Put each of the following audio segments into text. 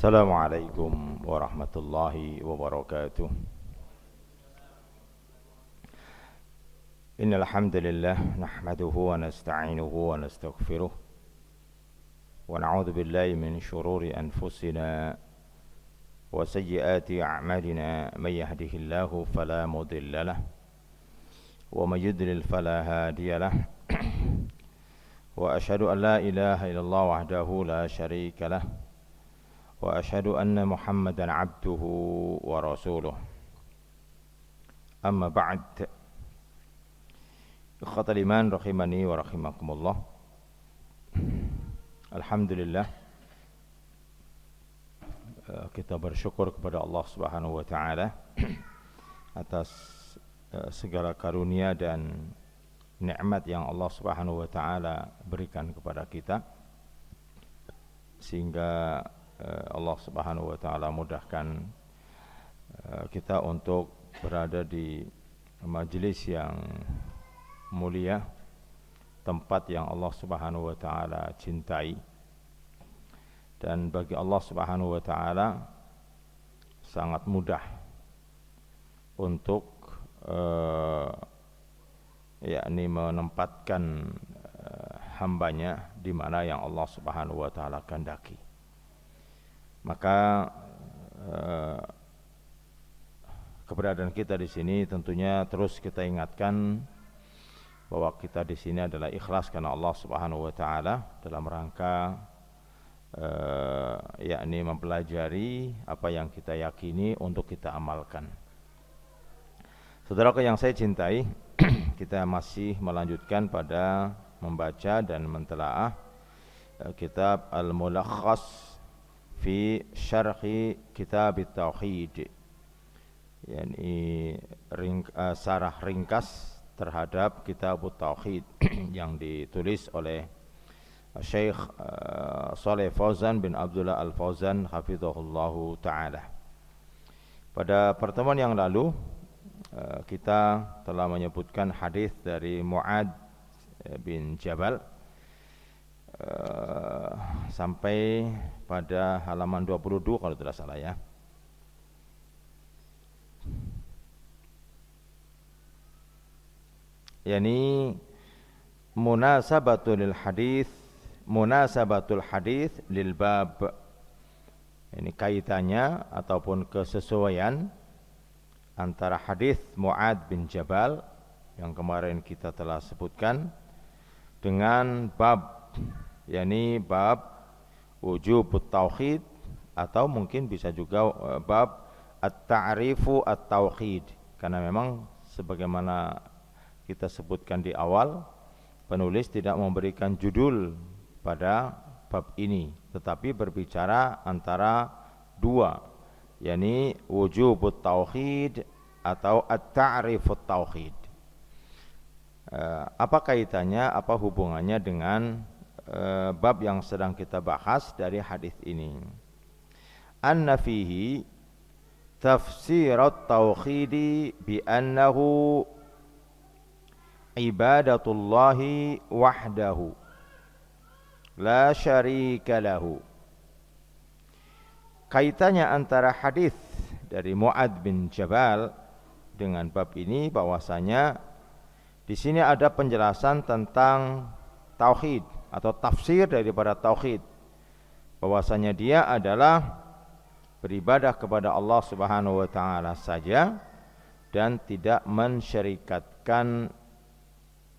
السلام عليكم ورحمة الله وبركاته. إن الحمد لله نحمده ونستعينه ونستغفره ونعوذ بالله من شرور أنفسنا وسيئات أعمالنا. من يهده الله فلا مضل له ومن يضلل فلا هادي له وأشهد أن لا إله إلا الله وحده لا شريك له وأشهد أن محمدا عبده ورسوله. أما بعد، ikhwatal iman rahimani wa rahimakumullah. Alhamdulillah, kita bersyukur kepada Allah Subhanahu wa taala atas segala karunia dan nikmat yang Allah Subhanahu wa taala berikan kepada kita, sehingga Allah Subhanahu wa taala mudahkan kita untuk berada di majelis yang mulia, tempat yang Allah Subhanahu wa taala cintai. Dan bagi Allah Subhanahu wa taala sangat mudah untuk yakni menempatkan hambanya di mana yang Allah Subhanahu wa taala kehendaki. Maka keberadaan kita di sini tentunya terus kita ingatkan bahwa kita di sini adalah ikhlas karena Allah Subhanahu wa taala dalam rangka yakni mempelajari apa yang kita yakini untuk kita amalkan. Saudaraku yang saya cintai, kita masih melanjutkan pada membaca dan mentelaah kitab Al-Mulakhas fi syarhi kitab Tauhid, yakni sarah ringkas terhadap kitab Tauhid yang ditulis oleh Syekh Shalih Fauzan bin Abdullah Al-Fauzan hafizahullahu taala. Pada pertemuan yang lalu kita telah menyebutkan hadis dari Mu'ad bin Jabal sampai pada halaman 22 kalau tidak salah ya. Yani munasabatul hadis lil bab. Ini kaitannya ataupun kesesuaian antara hadis Mu'ad bin Jabal yang kemarin kita telah sebutkan dengan bab, yakni bab wujubut tauhid, atau mungkin bisa juga bab at-ta'rifu at-tauhid, karena memang sebagaimana kita sebutkan di awal, penulis tidak memberikan judul pada bab ini, tetapi berbicara antara dua, yakni wujubut tauhid atau at-ta'rifut tauhid. Apa kaitannya, apa hubungannya dengan bab yang sedang kita bahas dari hadis ini? Anna fihi tafsirat tauhidi bi annahu ibadatullahi wahdahu la syarika lahu. Kaitannya antara hadis dari Mu'ad bin Jabal dengan bab ini bahwasanya di sini ada penjelasan tentang tauhid atau tafsir daripada tauhid, bahwasanya dia adalah beribadah kepada Allah Subhanahu wa taala saja dan tidak mensyarikatkan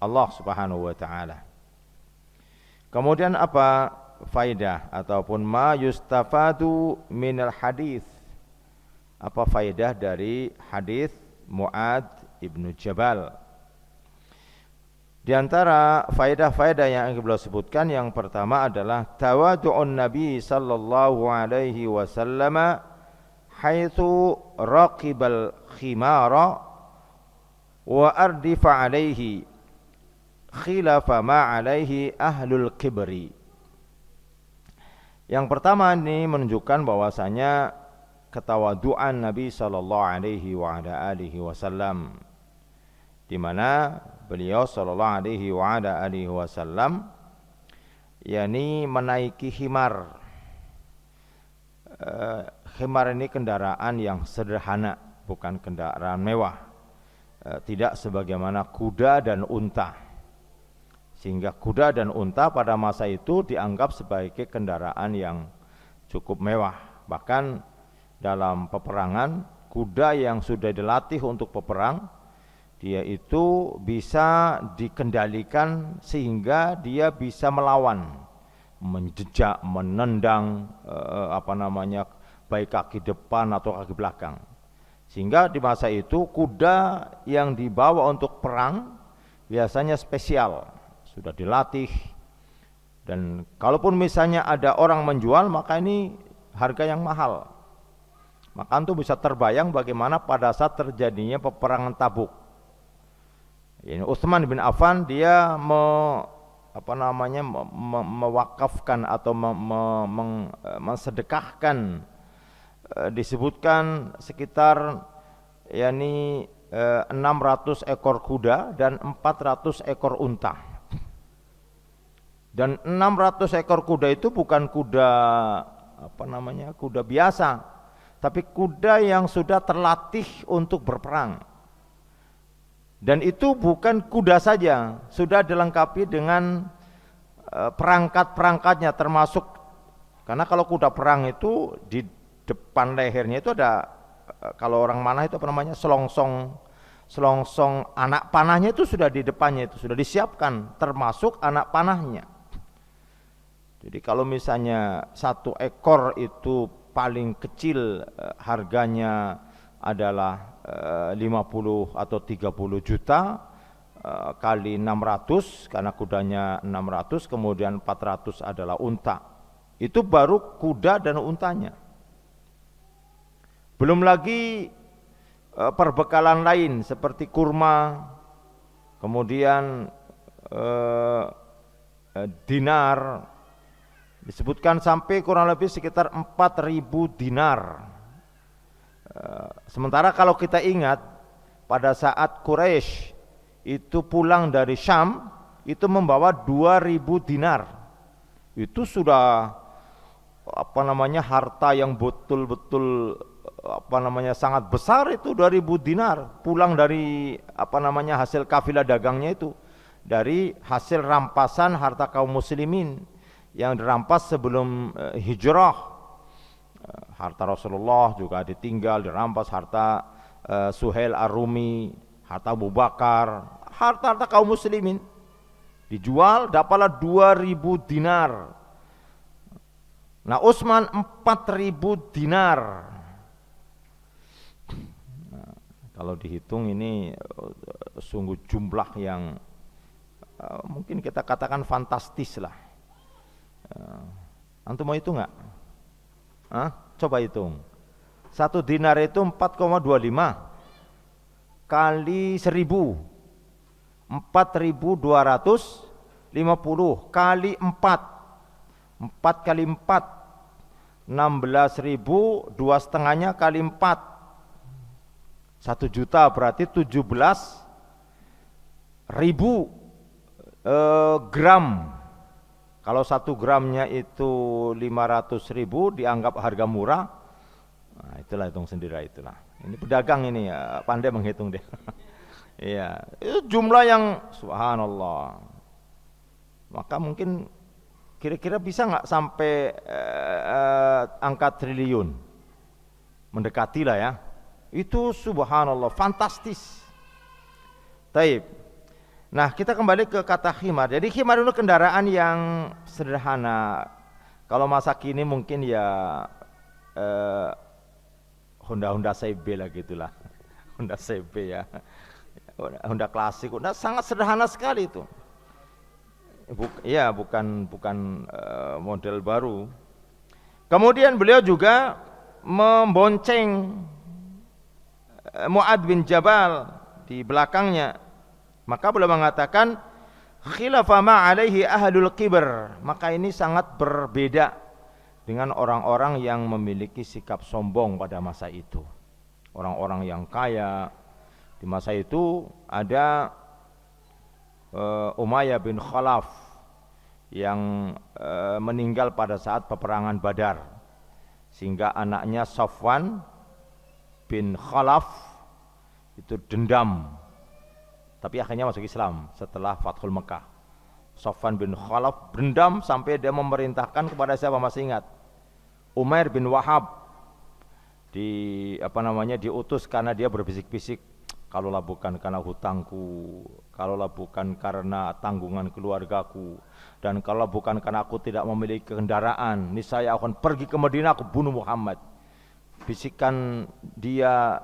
Allah Subhanahu wa taala. Kemudian apa faidah ataupun ma yustafadu minal hadis? Apa faidah dari hadis Mu'ad ibnu Jabal? Di antara faedah-faedah yang beliau sebutkan, yang pertama adalah tawadu'un Nabi sallallahu alaihi wasallam haitsu raqibal khimara wa ardifa alaihi khilafa ma alaihi ahlul kibri. Yang pertama ini menunjukkan bahwasanya ketawaduan Nabi sallallahu alaihi wa ala alihi wasallam, di mana beliau sallallahu alaihi wa ala alihi wasallam yakni menaiki himar, khimar ini kendaraan yang sederhana, bukan kendaraan mewah, tidak sebagaimana kuda dan unta, sehingga kuda dan unta pada masa itu dianggap sebagai kendaraan yang cukup mewah. Bahkan dalam peperangan, kuda yang sudah dilatih untuk peperang, dia itu bisa dikendalikan sehingga dia bisa melawan, menjejak, menendang, baik kaki depan atau kaki belakang. Sehingga di masa itu kuda yang dibawa untuk perang biasanya spesial, sudah dilatih, dan kalaupun misalnya ada orang menjual, maka ini harga yang mahal. Maka itu bisa terbayang bagaimana pada saat terjadinya peperangan Tabuk. Ini Utsman bin Affan dia mewakafkan atau mensedekahkan, disebutkan sekitar 600 ekor kuda dan 400 ekor unta. Dan 600 ekor kuda itu bukan kuda kuda biasa, tapi kuda yang sudah terlatih untuk berperang. Dan itu bukan kuda saja, sudah dilengkapi dengan perangkat-perangkatnya, termasuk, karena kalau kuda perang itu di depan lehernya itu ada, kalau orang mana itu selongsong anak panahnya itu sudah di depannya, itu sudah disiapkan, termasuk anak panahnya. Jadi kalau misalnya satu ekor itu paling kecil harganya adalah 50 atau 30 juta kali 600, karena kudanya 600, kemudian 400 adalah unta. Itu baru kuda dan untanya. Belum lagi perbekalan lain seperti kurma, kemudian dinar, disebutkan sampai kurang lebih sekitar 4.000 dinar. Sementara kalau kita ingat pada saat Quraisy itu pulang dari Syam itu membawa 2.000 dinar. Itu sudah harta yang betul-betul sangat besar, itu 2.000 dinar pulang dari hasil kafilah dagangnya itu, dari hasil rampasan harta kaum muslimin yang dirampas sebelum hijrah. Harta Rasulullah juga ditinggal, dirampas, harta Suhail Ar-Rumi, harta Abu Bakar, harta-harta kaum muslimin dijual, dapatlah 2.000 dinar. Nah, Utsman 4.000 dinar. Nah, kalau dihitung ini sungguh jumlah yang mungkin kita katakan fantastis lah. Antum mau hitung nggak? Coba hitung. 1 dinar itu 4,25 kali 1.000, 4.250 kali 4, 4 kali 4, 16.000, 2,5-nya kali 4, 1 juta berarti 17.000 gram. Kalau 1 gramnya itu 500.000 dianggap harga murah. Nah, itulah, hitung sendiri itulah. Ini pedagang ini ya, pandai menghitung dia. Iya, itu jumlah yang subhanallah. Maka mungkin kira-kira bisa nggak sampai angka triliun? Mendekati lah ya. Itu subhanallah, fantastis. Taib. Nah, kita kembali ke kata khimar. Jadi khimar itu kendaraan yang sederhana. Kalau masa kini mungkin ya Honda CB lah gitulah. Honda CB ya. Honda klasik, Honda sangat sederhana sekali itu. Bukan model baru. Kemudian beliau juga membonceng Mu'ad bin Jabal di belakangnya. Maka beliau mengatakan khilafa ma alaihi ahlul kibr. Maka ini sangat berbeda dengan orang-orang yang memiliki sikap sombong pada masa itu. Orang-orang yang kaya di masa itu ada Umayyah bin Khalaf yang meninggal pada saat peperangan Badar. sehingga anaknya Safwan bin Khalaf itu dendam, tapi akhirnya masuk Islam setelah Fathul Mekah. Safwan bin Khalaf dendam sampai dia memerintahkan kepada siapa, masih ingat? Umair bin Wahab diutus karena dia berbisik-bisik, kalaulah bukan karena hutangku, kalaulah bukan karena tanggungan keluargaku, dan kalau bukan karena aku tidak memiliki kendaraan, niscaya aku akan pergi ke Madinah, aku bunuh Muhammad. Bisikan dia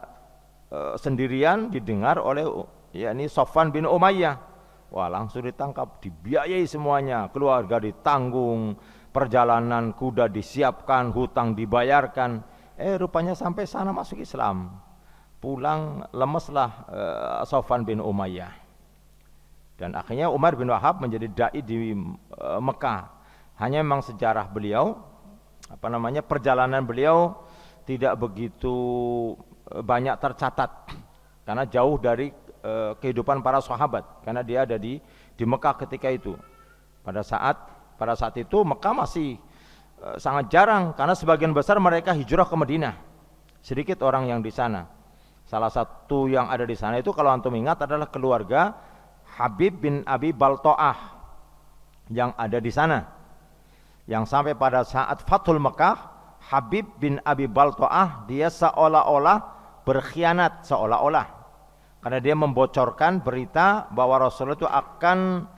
sendirian didengar oleh yakni Safwan bin Umayyah. Wah, langsung ditangkap, dibiayai semuanya, keluarga ditanggung, perjalanan kuda disiapkan, hutang dibayarkan. Rupanya sampai sana masuk Islam. Pulang lemeslah Safwan bin Umayyah. Dan akhirnya Umar bin Wahab menjadi dai di Mekah. Hanya memang sejarah beliau, perjalanan beliau tidak begitu banyak tercatat karena jauh dari kehidupan para sahabat, karena dia ada di Mekah ketika itu. Pada saat itu Mekah masih sangat jarang karena sebagian besar mereka hijrah ke Madinah. Sedikit orang yang di sana. Salah satu yang ada di sana itu kalau antum ingat adalah keluarga Habib bin Abi Balto'ah yang ada di sana. Yang sampai pada saat Fathul Mekah, Habib bin Abi Balto'ah dia seolah-olah berkhianat, karena dia membocorkan berita bahwa Rasulullah itu akan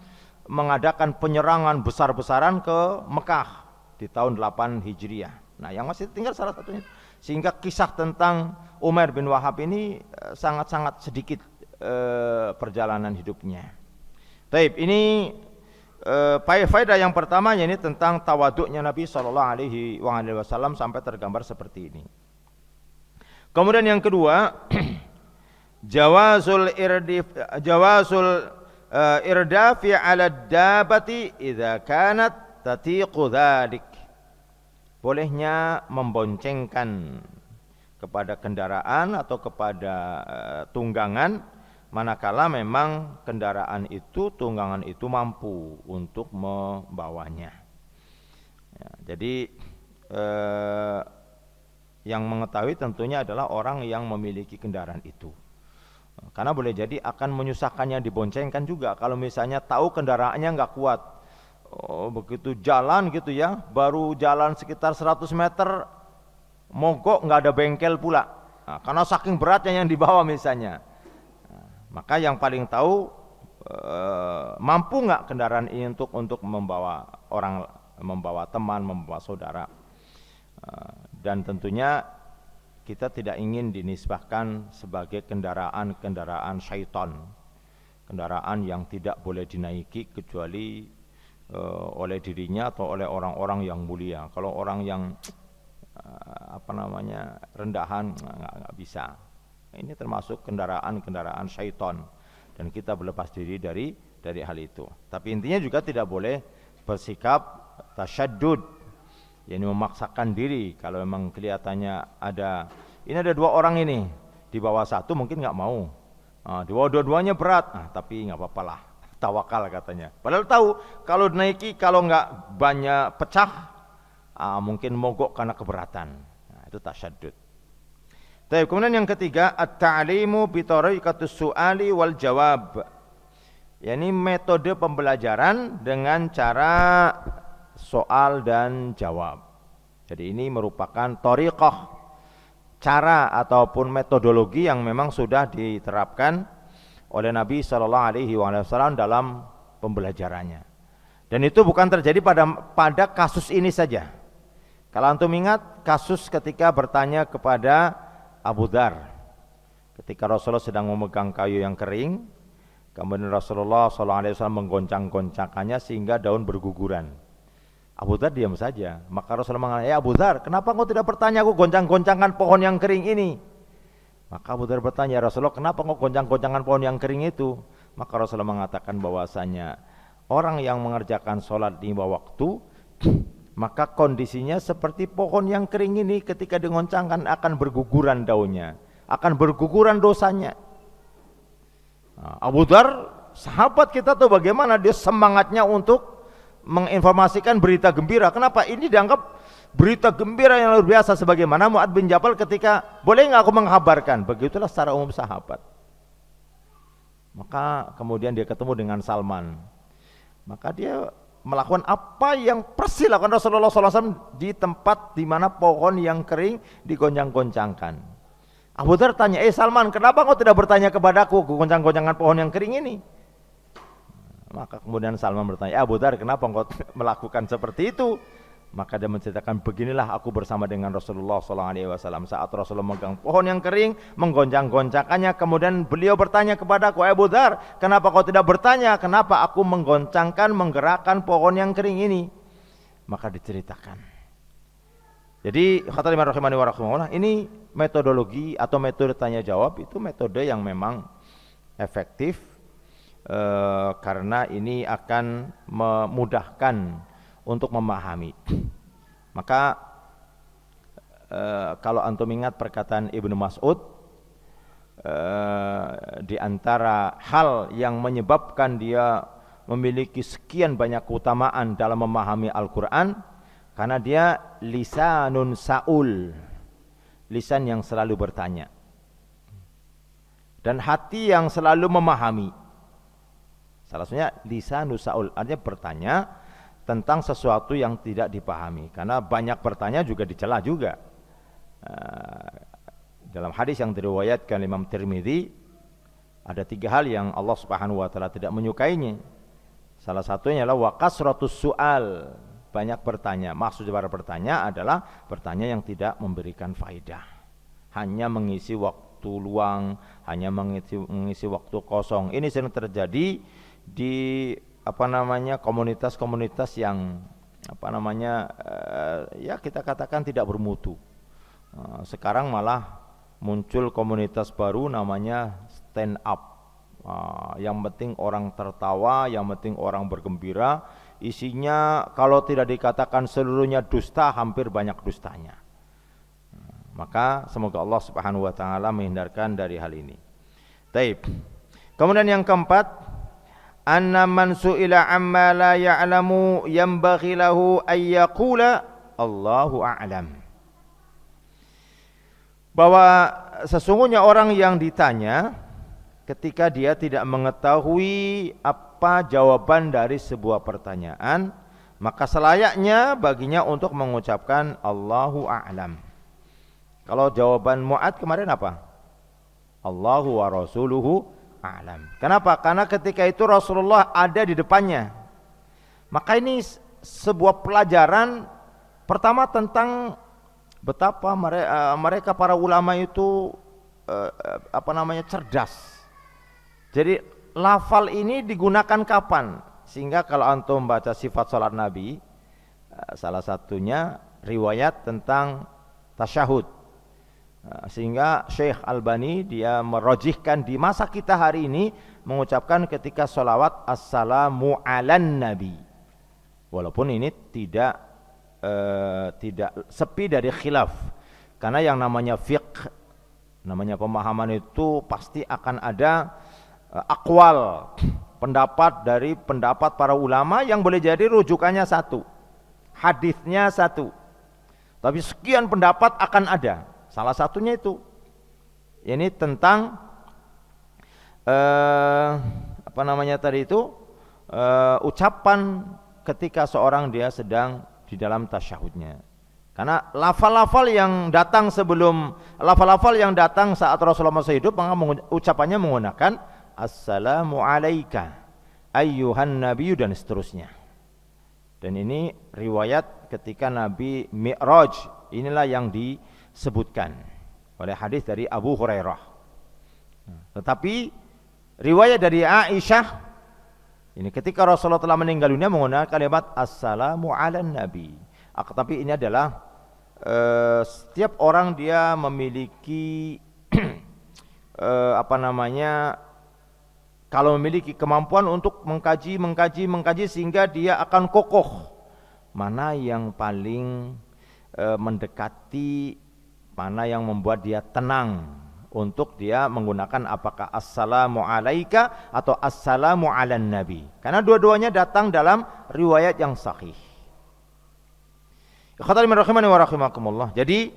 mengadakan penyerangan besar-besaran ke Mekah di tahun 8 Hijriah. Nah, yang masih tinggal salah satunya. Sehingga kisah tentang Umar bin Wahab ini sangat-sangat sedikit perjalanan hidupnya. Taib, ini faedah yang pertama, yakni tentang tawaduknya Nabi SAW sampai tergambar seperti ini. Kemudian yang kedua, jawazul irdafi ala dabati idza kanat tatiqu dzalik. Bolehnya memboncengkan kepada kendaraan atau kepada tunggangan manakala memang kendaraan itu, tunggangan itu mampu untuk membawanya. Ya, jadi yang mengetahui tentunya adalah orang yang memiliki kendaraan itu. Karena boleh jadi akan menyusahkannya diboncengkan juga kalau misalnya tahu kendaraannya nggak kuat. Begitu jalan gitu ya, baru jalan sekitar 100 meter mogok, nggak ada bengkel pula. Nah, karena saking beratnya yang dibawa misalnya. Maka yang paling tahu mampu nggak kendaraan ini untuk membawa orang, membawa teman, membawa saudara. Dan tentunya kita tidak ingin dinisbahkan sebagai kendaraan syaitan, kendaraan yang tidak boleh dinaiki kecuali oleh dirinya atau oleh orang-orang yang mulia. Kalau orang yang rendahan nggak bisa. Ini termasuk kendaraan syaitan dan kita berlepas diri dari hal itu. Tapi intinya juga tidak boleh bersikap tasyaddud, yakni memaksakan diri. Kalau memang kelihatannya ada dua orang ini, di bawah satu mungkin nggak mau, di bawah dua-duanya berat, tapi nggak apa-apa lah, tawakal katanya. Padahal tahu kalau naiki, kalau nggak banyak pecah, mungkin mogok karena keberatan. Nah, itu tasyaddud. Kemudian yang ketiga, at-ta'limu bi tariqatus su'ali wal jawab. yakni metode pembelajaran dengan cara soal dan jawab. Jadi ini merupakan thariqah, cara ataupun metodologi yang memang sudah diterapkan oleh Nabi SAW dalam pembelajarannya. Dan itu bukan terjadi pada kasus ini saja. Kalau antum ingat kasus ketika bertanya kepada Abu Dzar, ketika Rasulullah sedang memegang kayu yang kering, kemudian Rasulullah SAW menggoncang-goncangkannya sehingga daun berguguran. Abu Dzar diam saja. Maka Rasulullah mengatakan, "Ya Abu Dzar, kenapa engkau tidak bertanya aku goncang-goncangkan pohon yang kering ini?" Maka Abu Dzar bertanya, "Rasulullah, kenapa engkau goncang-goncangkan pohon yang kering itu?" Maka Rasulullah mengatakan bahwasanya orang yang mengerjakan sholat 5 waktu, maka kondisinya seperti pohon yang kering ini, ketika digoncangkan akan berguguran daunnya, akan berguguran dosanya. Abu Dzar, sahabat kita tuh bagaimana dia semangatnya untuk menginformasikan berita gembira. Kenapa? Ini dianggap berita gembira yang luar biasa, sebagaimana Mu'adz bin Jabal ketika, boleh nggak aku menghabarkan? Begitulah secara umum sahabat. Maka kemudian dia ketemu dengan Salman, maka dia melakukan apa yang persis lakukan Rasulullah SAW di tempat di mana pohon yang kering digoncang-goncangkan. Abu Dzar tanya, Salman, kenapa kau tidak bertanya kepadaku goncang-goncangan pohon yang kering ini? Maka kemudian Salman bertanya, Abu Dzar, kenapa engkau melakukan seperti itu? Maka dia menceritakan, beginilah aku bersama dengan Rasulullah SAW saat Rasulullah memegang pohon yang kering, menggoncang-goncangkannya. Kemudian beliau bertanya kepadaku, Abu Dzar, kenapa kau tidak bertanya kenapa aku menggoncangkan, menggerakkan pohon yang kering ini? Maka diceritakan. Jadi kata Imam Rahimani wa rahimahullah, ini metodologi atau metode tanya jawab itu metode yang memang efektif, karena ini akan memudahkan untuk memahami. Maka kalau antum ingat perkataan Ibnu Mas'ud, di antara hal yang menyebabkan dia memiliki sekian banyak keutamaan dalam memahami Al-Quran, karena dia lisanun sa'ul, lisan yang selalu bertanya, dan hati yang selalu memahami. Salah satunya lisanun sa'ul, artinya bertanya tentang sesuatu yang tidak dipahami, karena banyak bertanya juga dicela juga. Dalam hadis yang diriwayatkan Imam Tirmidzi, ada 3 hal yang Allah Subhanahu wa taala tidak menyukainya. Salah satunya adalah wa kasratus su'al, banyak bertanya. Maksud dari bertanya adalah bertanya yang tidak memberikan faedah, hanya mengisi waktu luang, hanya mengisi waktu kosong. Ini sering terjadi di komunitas-komunitas yang ya kita katakan tidak bermutu. Sekarang malah muncul komunitas baru namanya stand up. Yang penting orang tertawa, yang penting orang bergembira. Isinya kalau tidak dikatakan seluruhnya dusta, hampir banyak dustanya. Maka semoga Allah Subhanahu wa taala menghindarkan dari hal ini. Taib. Kemudian yang keempat, anna man su'ila amma la ya'lamu yanbaghi lahu ay yaqula Allahu a'lam. Bahwa sesungguhnya orang yang ditanya ketika dia tidak mengetahui apa jawaban dari sebuah pertanyaan, maka selayaknya baginya untuk mengucapkan Allahu a'lam. Kalau jawaban Mu'adz kemarin apa? Allahu wa rasuluhu a'lam. Kenapa? Karena ketika itu Rasulullah ada di depannya. Maka ini sebuah pelajaran pertama tentang betapa mereka para ulama itu cerdas. Jadi lafal ini digunakan kapan? Sehingga kalau antum baca sifat salat Nabi, salah satunya riwayat tentang tasyahud. Sehingga Syekh Albani dia merojihkan di masa kita hari ini mengucapkan ketika sholawat assalamu alan nabi, walaupun ini tidak sepi dari khilaf, karena yang namanya fiqh, namanya pemahaman itu pasti akan ada akwal, pendapat dari pendapat para ulama yang boleh jadi rujukannya satu, hadisnya satu, tapi sekian pendapat akan ada. Salah satunya itu, ini tentang ucapan ketika seorang dia sedang di dalam tasyahudnya. Karena lafal-lafal yang datang saat Rasulullah masih hidup, maka ucapannya menggunakan assalamu alayka ayyuhan nabiyyu dan seterusnya. Dan ini riwayat ketika Nabi Mi'raj, inilah yang disebutkan oleh hadis dari Abu Hurairah. Tetapi riwayat dari Aisyah ini ketika Rasulullah telah meninggal dunia menggunakan kalimat assalamu ala nabi. Tapi ini adalah setiap orang dia memiliki kalau memiliki kemampuan untuk mengkaji sehingga dia akan kokoh mana yang paling mendekati, mana yang membuat dia tenang untuk dia menggunakan apakah assalamu alaika atau assalamu alan nabi, karena dua-duanya datang dalam riwayat yang sahih. Jadi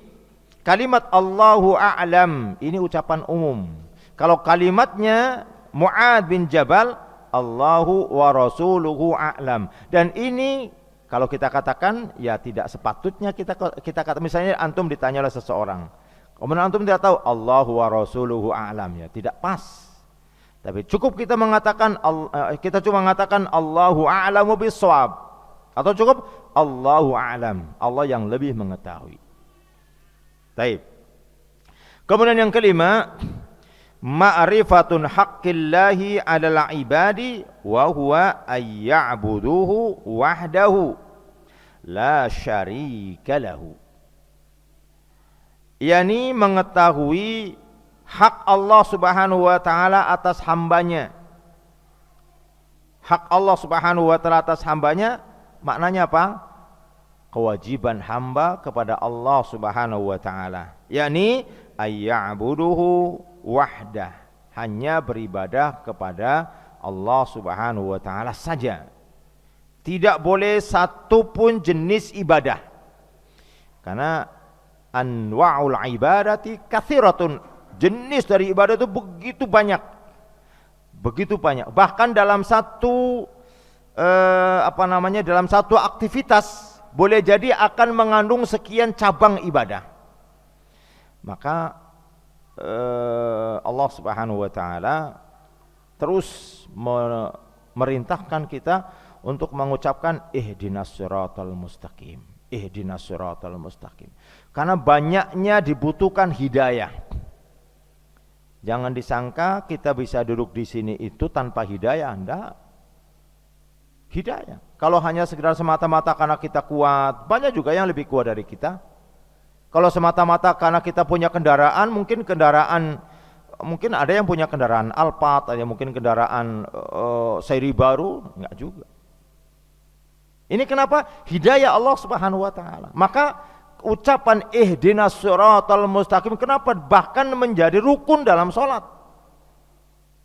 kalimat Allahu a'lam ini ucapan umum. Kalau kalimatnya Mu'adz bin Jabal, Allahu wa rasuluhu a'lam, dan ini kalau kita katakan ya tidak sepatutnya kita kata, misalnya antum ditanya oleh seseorang, kemudian antum tidak tahu Allahu wa rasuluhu a'lam, ya tidak pas. Tapi cukup kita mengatakan kita cuma mengatakan Allahu a'lamu bis-shawab, atau cukup Allahu a'lam, Allah yang lebih mengetahui. Baik. Kemudian yang kelima, ma'rifatun haqqillahi 'alal 'ibadi wa huwa ayya'buduhu wahdahu la syarika lahu. Yani mengetahui hak Allah Subhanahu wa taala atas hambanya. Hak Allah Subhanahu wa taala atas hambanya maknanya apa? Kewajiban hamba kepada Allah Subhanahu wa taala, yakni ayya'buduhu wahdah, hanya beribadah kepada Allah Subhanahu wa taala saja. Tidak boleh satu pun jenis ibadah. Karena anwa'ul ibadati katsiratun, jenis dari ibadah itu begitu banyak. Begitu banyak. Bahkan dalam satu dalam satu aktivitas boleh jadi akan mengandung sekian cabang ibadah. Maka Allah Subhanahu wa taala terus memerintahkan kita untuk mengucapkan ihdinas siratal mustaqim, ihdinas siratal mustaqim. Karena banyaknya dibutuhkan hidayah. Jangan disangka kita bisa duduk di sini itu tanpa hidayah, enggak. Hidayah. Kalau hanya sekedar semata-mata karena kita kuat, banyak juga yang lebih kuat dari kita. Kalau semata-mata karena kita punya kendaraan, mungkin ada yang punya kendaraan Alphard, ada yang mungkin kendaraan seri baru, enggak juga. Ini kenapa? Hidayah Allah Subhanahu wa taala. Maka ucapan ihdinas siratal mustaqim kenapa bahkan menjadi rukun dalam salat.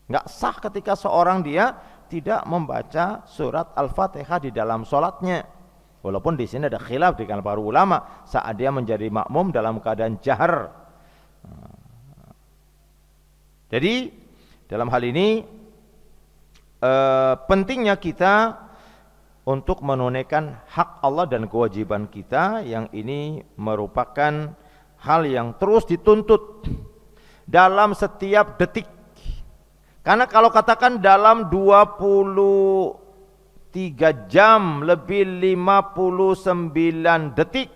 Enggak sah ketika seorang dia tidak membaca surat Al-Fatihah di dalam salatnya. Walaupun di sini ada khilaf di kalangan para ulama saat dia menjadi makmum dalam keadaan jahar. Jadi dalam hal ini pentingnya kita untuk menunaikan hak Allah dan kewajiban kita, yang ini merupakan hal yang terus dituntut dalam setiap detik. Karena kalau katakan dalam 23 jam lebih 59 detik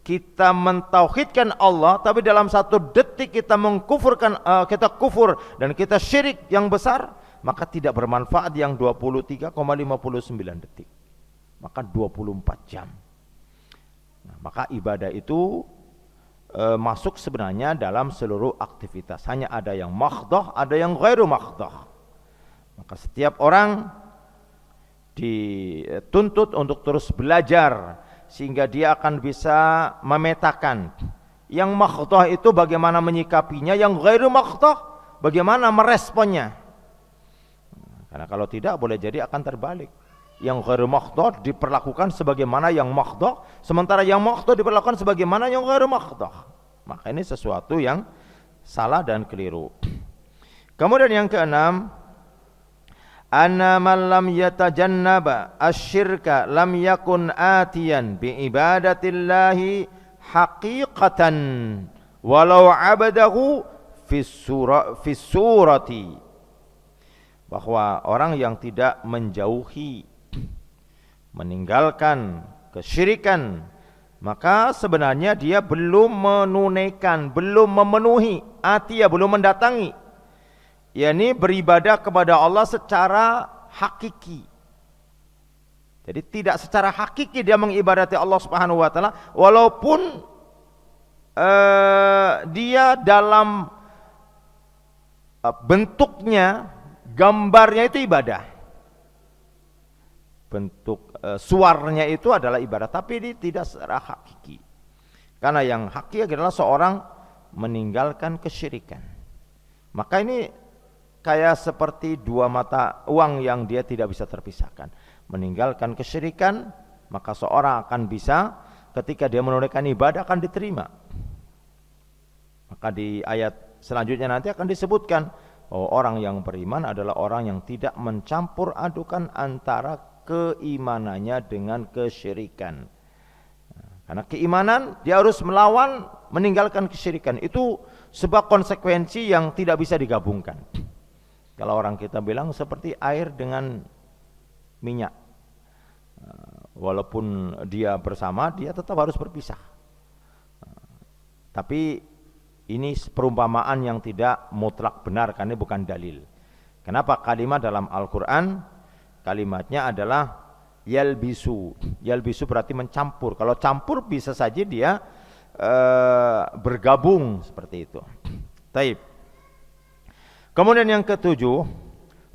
kita mentauhidkan Allah, tapi dalam satu detik kita mengkufurkan, kita kufur dan kita syirik yang besar, maka tidak bermanfaat yang 23,59 detik, maka 24 jam. Nah, maka ibadah itu masuk sebenarnya dalam seluruh aktivitas. Hanya ada yang makhdah, ada yang ghairu makhdah. Maka setiap orang dituntut untuk terus belajar sehingga dia akan bisa memetakan yang makhdah itu bagaimana menyikapinya, yang ghairu makhdah bagaimana meresponnya. Karena kalau tidak boleh jadi akan terbalik. Yang ghairu makhdah diperlakukan sebagaimana yang makhdah, sementara yang makhdah diperlakukan sebagaimana yang ghairu makhdah. Maka ini sesuatu yang salah dan keliru. Kemudian yang keenam, anna man lam yatajannaba asyirka lam yakun atiyan bi ibadatillahi haqiqatan walau abadahu fi surati. Bahwa orang yang tidak menjauhi, meninggalkan kesyirikan, maka sebenarnya dia belum menunaikan, belum memenuhi, atia belum mendatangi, yakni beribadah kepada Allah secara hakiki. Jadi tidak secara hakiki dia mengibadati Allah Subhanahu wa taala, walaupun dia dalam bentuknya, gambarnya itu ibadah. Bentuk suaranya itu adalah ibadah, tapi ini tidak secara hakiki. Karena yang hakiki adalah seorang meninggalkan kesyirikan. Maka ini kayak seperti dua mata uang yang dia tidak bisa terpisahkan. Meninggalkan kesyirikan, maka seorang akan bisa ketika dia menunaikan ibadah akan diterima. Maka di ayat selanjutnya nanti akan disebutkan bahwa orang yang beriman adalah orang yang tidak mencampur adukan antara keimanannya dengan kesyirikan. Karena keimanan dia harus melawan, meninggalkan kesyirikan. Itu sebuah konsekuensi yang tidak bisa digabungkan. Kalau orang kita bilang seperti air dengan minyak. Walaupun dia bersama, dia tetap harus berpisah. Tapi ini perumpamaan yang tidak mutlak benar, karena bukan dalil. Kenapa kalimat dalam Al-Quran kalimatnya adalah yalbisu. Yalbisu berarti mencampur. Kalau campur bisa saja dia bergabung seperti itu. Taib. Kemudian yang ketujuh,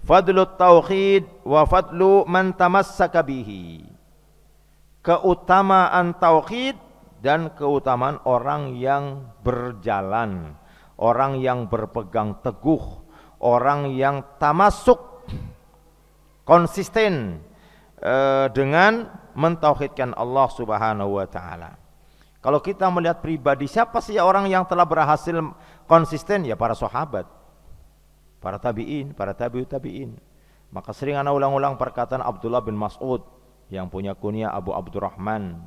fadlut tauhid wa fadlu man tamassaka bihi. Keutamaan tauhid dan keutamaan orang yang berjalan, orang yang berpegang teguh, orang yang tamasuk, konsisten dengan mentauhidkan Allah Subhanahu wa taala. Kalau kita melihat pribadi, siapa sih orang yang telah berhasil konsisten? Ya para sahabat, para tabi'in, para tabi'ut tabi'in. Maka sering ana ulang-ulang perkataan Abdullah bin Mas'ud yang punya kunyah Abu Abdurrahman,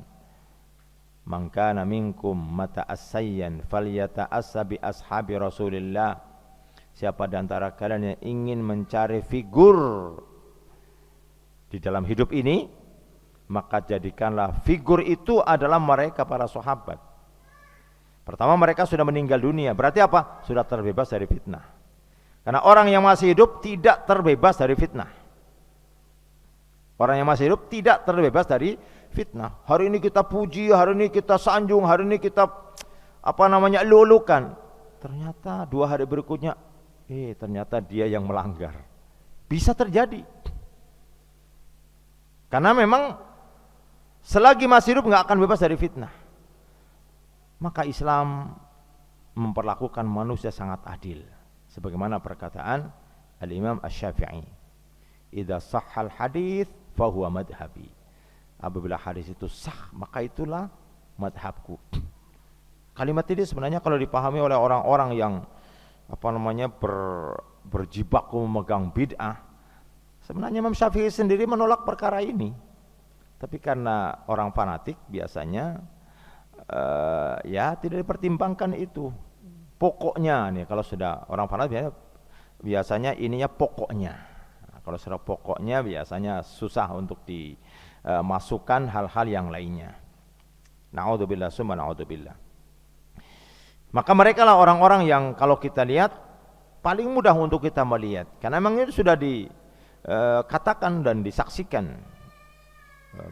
man kana minkum mata'assayyan falyata'assa bi ashabi Rasulillah. Siapa di antara kalian yang ingin mencari figur di dalam hidup ini, maka jadikanlah figur itu adalah mereka para sahabat. Pertama, mereka sudah meninggal dunia, berarti apa? Sudah terbebas dari fitnah. Karena orang yang masih hidup tidak terbebas dari fitnah. Orang yang masih hidup tidak terbebas dari fitnah. Hari ini kita puji, hari ini kita sanjung, hari ini kita lulukan. Ternyata 2 hari berikutnya, ternyata dia yang melanggar. Bisa terjadi. Karena memang selagi masih hidup nggak akan bebas dari fitnah. Maka Islam memperlakukan manusia sangat adil. Sebagaimana perkataan Al-Imam Asy-Syafi'i, idza sahhal hadits fahuwa madhhabi. Apabila hadis itu sah, maka itulah madhabku. Kalimat ini sebenarnya kalau dipahami oleh orang-orang yang berjibaku memegang bid'ah, sebenarnya Imam Syafi'i sendiri menolak perkara ini. Tapi karena orang fanatik biasanya tidak dipertimbangkan itu. Pokoknya nih, kalau sudah orang fanatik biasanya ininya pokoknya. Nah, kalau sudah pokoknya biasanya susah untuk dimasukkan hal-hal yang lainnya. Na'udzubillah summa na'udzubillah. Maka mereka lah orang-orang yang kalau kita lihat paling mudah untuk kita melihat, karena memang itu sudah dikatakan dan disaksikan,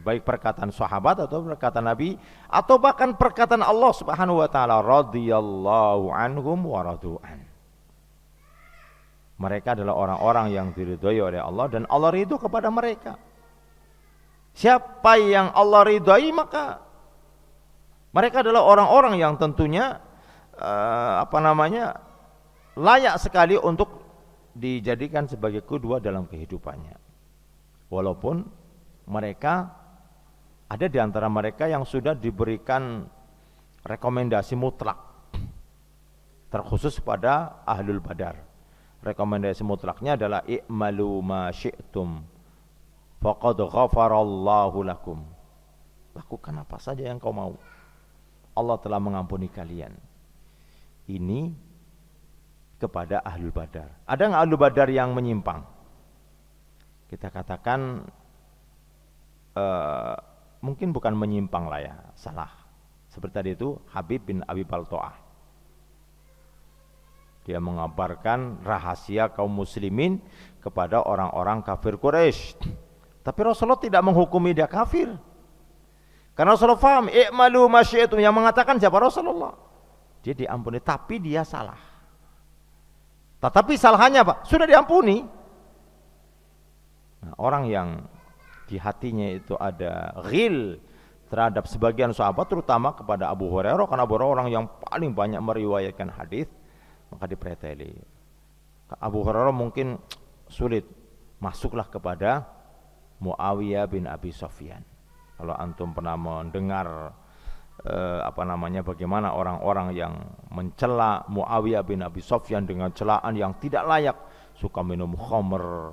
baik perkataan sahabat atau perkataan Nabi atau bahkan perkataan Allah Subhanahu wa taala, radhiyallahu anhum wa radu'an. Mereka adalah orang-orang yang diridhai oleh Allah dan Allah ridho kepada mereka. Siapa yang Allah ridhai, maka mereka adalah orang-orang yang tentunya layak sekali untuk dijadikan sebagai kedua dalam kehidupannya. Walaupun mereka ada di antara mereka yang sudah diberikan rekomendasi mutlak terkhusus pada ahlul badar. Rekomendasi mutlaknya adalah i'malu ma syi'tum faqad ghafarallahu lakum. Lakukan apa saja yang kau mau, Allah telah mengampuni kalian. Ini kepada ahlul badar. Ada nggak ahlul badar yang menyimpang? Kita katakan mungkin bukan menyimpang lah ya, salah. Seperti tadi itu Habib bin Abi Balto'ah, dia mengabarkan rahasia kaum muslimin kepada orang-orang kafir Quraisy. Tapi Rasulullah tidak menghukumi dia kafir, karena Rasulullah faham i'malu ma syi'tum, yang mengatakan siapa? Rasulullah. Dia diampuni, tapi dia salah. Tetapi salahnya apa? Sudah diampuni. Nah, orang yang di hatinya itu ada ghil terhadap sebagian sahabat, terutama kepada Abu Hurairah, karena Abu Hurairah orang yang paling banyak meriwayatkan hadis, maka dipreteli. Abu Hurairah mungkin sulit, masuklah kepada Muawiyah bin Abi Sufyan. Kalau antum pernah mendengar bagaimana orang-orang yang mencela Muawiyah bin Abi Sufyan dengan celaan yang tidak layak, suka minum khamr,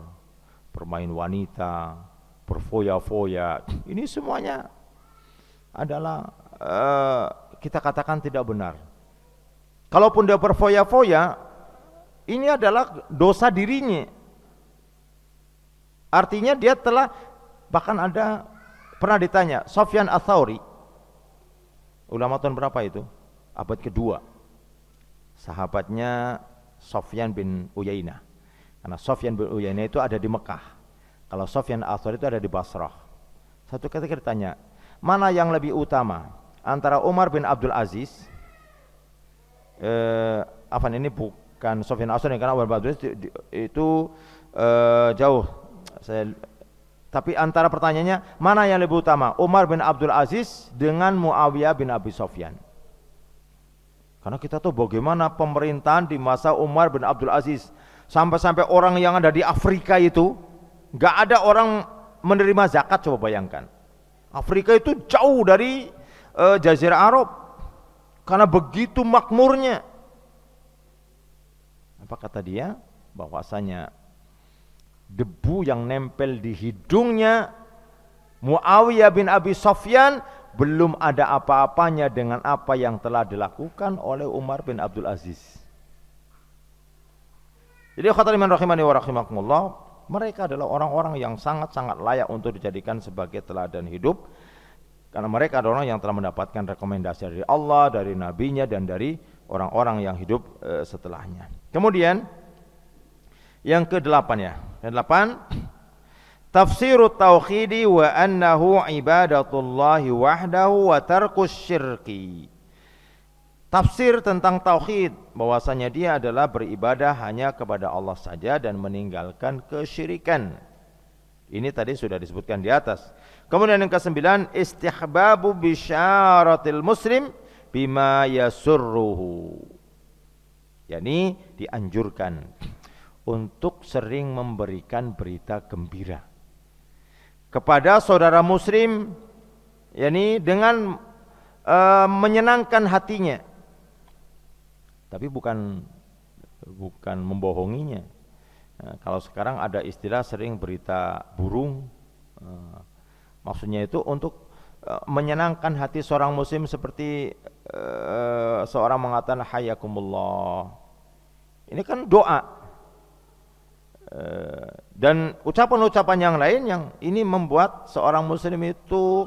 bermain wanita, berfoya-foya, ini semuanya adalah kita katakan tidak benar. Kalaupun dia berfoya-foya, ini adalah dosa dirinya. Artinya dia telah, bahkan ada pernah ditanya Sufyan Ats-Tsauri, ulama tahun berapa itu? Abad kedua, sahabatnya Sufyan bin Uyainah. Karena Sufyan bin Uyainah itu ada di Mekah, kalau Sufyan Ats-Tsauri itu ada di Basrah. Satu ketika ditanya, mana yang lebih utama antara Umar bin Abdul Aziz, ini bukan Sufyan Ats-Tsauri, karena Umar bin Abdul Aziz itu jauh. Tapi antara pertanyaannya, mana yang lebih utama, Umar bin Abdul Aziz dengan Muawiyah bin Abi Sufyan? Karena kita tahu bagaimana pemerintahan di masa Umar bin Abdul Aziz, sampai-sampai orang yang ada di Afrika itu nggak ada orang menerima zakat. Coba bayangkan, Afrika itu jauh dari Jazirah Arab, karena begitu makmurnya. Apa kata dia? Bahwasanya debu yang nempel di hidungnya Muawiyah bin Abi Sufyan belum ada apa-apanya dengan apa yang telah dilakukan oleh Umar bin Abdul Aziz. Jadi khotaliman rahimani wa rahimakumullah, mereka adalah orang-orang yang sangat-sangat layak untuk dijadikan sebagai teladan hidup, karena mereka adalah orang yang telah mendapatkan rekomendasi dari Allah, dari nabinya, dan dari orang-orang yang hidup setelahnya. Kemudian yang ke-8 ya. Yang 8, tafsirut tauhidi wa annahu ibadatullahi wahdahu wa tarkus syirki. Tafsir tentang tauhid, bahwasanya dia adalah beribadah hanya kepada Allah saja dan meninggalkan kesyirikan. Ini tadi sudah disebutkan di atas. Kemudian yang ke-9, istihbabu bisyaratil muslim bima yasurruhu. Yani dianjurkan untuk sering memberikan berita gembira kepada saudara muslim, yakni dengan menyenangkan hatinya, tapi bukan membohonginya. Kalau sekarang ada istilah sering berita burung, maksudnya itu untuk menyenangkan hati seorang muslim, seperti seorang mengatakan hayakumullah. Ini kan doa. Dan ucapan-ucapan yang lain yang ini membuat seorang muslim itu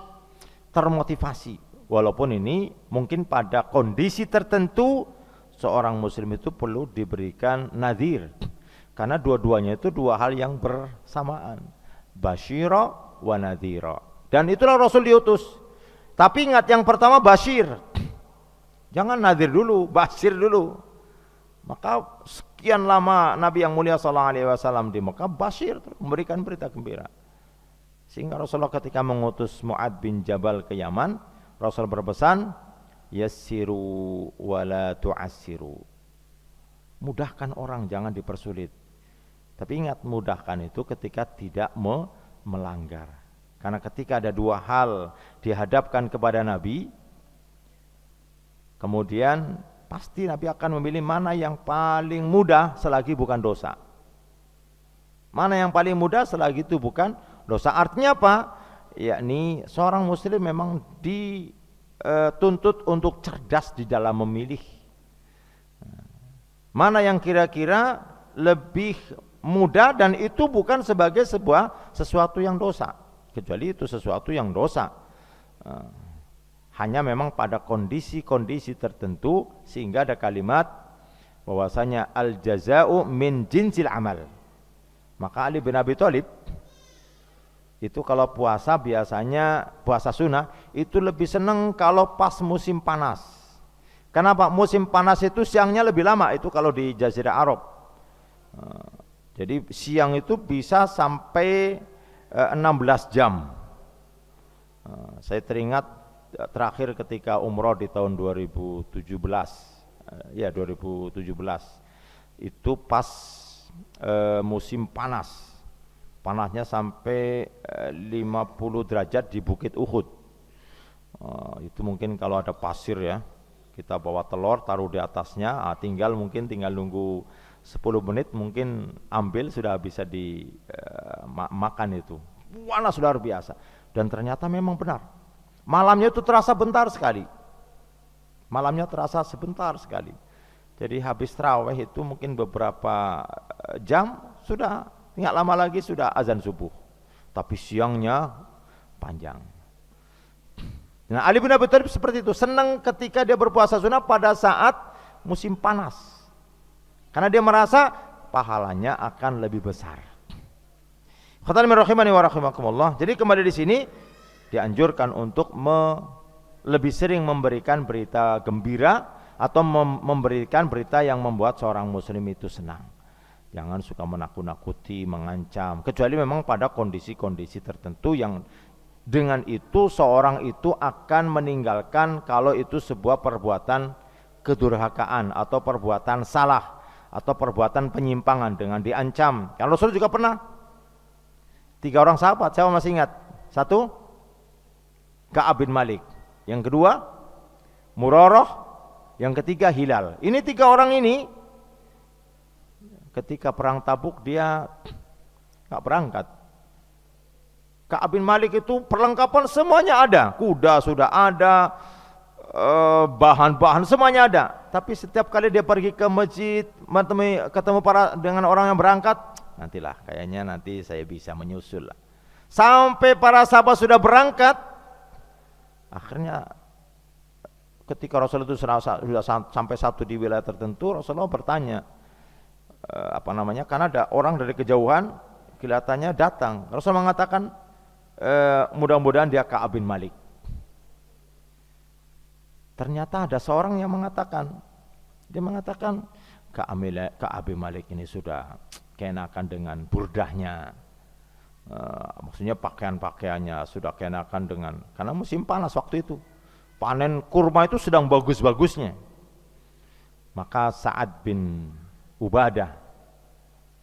termotivasi, walaupun ini mungkin pada kondisi tertentu seorang muslim itu perlu diberikan nadhir, karena dua-duanya itu dua hal yang bersamaan, basyira wa nadhira, dan itulah Rasul diutus. Tapi ingat, yang pertama basyir, jangan nadhir dulu, basyir dulu. Maka sekian lama Nabi yang mulia sallallahu alaihi wasallam di Mekah basyir, memberikan berita gembira. Sehingga Rasulullah ketika mengutus Mu'ad bin Jabal ke Yaman, Rasul berpesan, yassiru wa la tu'assiru. Mudahkan orang, jangan dipersulit. Tapi ingat, mudahkan itu ketika tidak melanggar. Karena ketika ada dua hal dihadapkan kepada Nabi, kemudian pasti Nabi akan memilih mana yang paling mudah selagi bukan dosa. Mana yang paling mudah selagi itu bukan dosa. Artinya apa? Yakni seorang muslim memang dituntut untuk cerdas di dalam memilih. Mana yang kira-kira lebih mudah, dan itu bukan sebagai sesuatu yang dosa, kecuali itu sesuatu yang dosa. Hanya memang pada kondisi-kondisi tertentu, sehingga ada kalimat bahwasanya al jaza'u min jinsil amal. Maka Ali bin Abi Thalib itu kalau puasa, biasanya puasa sunnah itu lebih senang kalau pas musim panas. Kenapa? Musim panas itu siangnya lebih lama, itu kalau di Jazirah Arab. Jadi siang itu bisa sampai 16 jam. Saya teringat terakhir ketika umroh di tahun 2017, ya 2017, itu pas musim panas. Panasnya sampai 50 derajat di Bukit Uhud. Itu mungkin kalau ada pasir ya, kita bawa telur taruh di atasnya, tinggal nunggu 10 menit mungkin ambil sudah bisa dimakan itu. Panas luar biasa. Dan ternyata memang benar. Malamnya itu terasa bentar sekali. Malamnya terasa sebentar sekali. Jadi habis tarawih itu mungkin beberapa jam sudah, nggak lama lagi sudah azan subuh. Tapi siangnya panjang. Nah, Ali bin Abi Thalib seperti itu, senang ketika dia berpuasa sunnah pada saat musim panas. Karena dia merasa pahalanya akan lebih besar. Khatamul rahimani wa rahimakumullah. Jadi kembali di sini dianjurkan untuk lebih sering memberikan berita gembira atau memberikan berita yang membuat seorang muslim itu senang. Jangan suka menakut-nakuti, mengancam, kecuali memang pada kondisi-kondisi tertentu yang dengan itu seorang itu akan meninggalkan kalau itu sebuah perbuatan kedurhakaan atau perbuatan salah atau perbuatan penyimpangan dengan diancam. Kalau Rasul juga pernah 3 orang sahabat, saya masih ingat. 1 Ka'ab bin Malik, yang kedua Murarah, yang ketiga Hilal. Ini 3 orang ini ketika perang Tabuk dia nggak berangkat. Ka'ab bin Malik itu perlengkapan semuanya ada, kuda sudah ada, bahan-bahan semuanya ada. Tapi setiap kali dia pergi ke masjid, ketemu dengan orang yang berangkat, nantilah, kayaknya nanti saya bisa menyusul lah. Sampai para sahabat sudah berangkat, akhirnya ketika Rasulullah itu sudah sampai satu di wilayah tertentu, Rasulullah bertanya, karena ada orang dari kejauhan kelihatannya datang. Rasulullah mengatakan, mudah-mudahan dia Ka'ab bin Malik. Ternyata ada seorang yang mengatakan, Ka'ab bin Malik ini sudah kenakan dengan burdahnya, maksudnya pakaian-pakaiannya sudah kenakan dengan, karena musim panas waktu itu, panen kurma itu sedang bagus-bagusnya. Maka Sa'ad bin Ubadah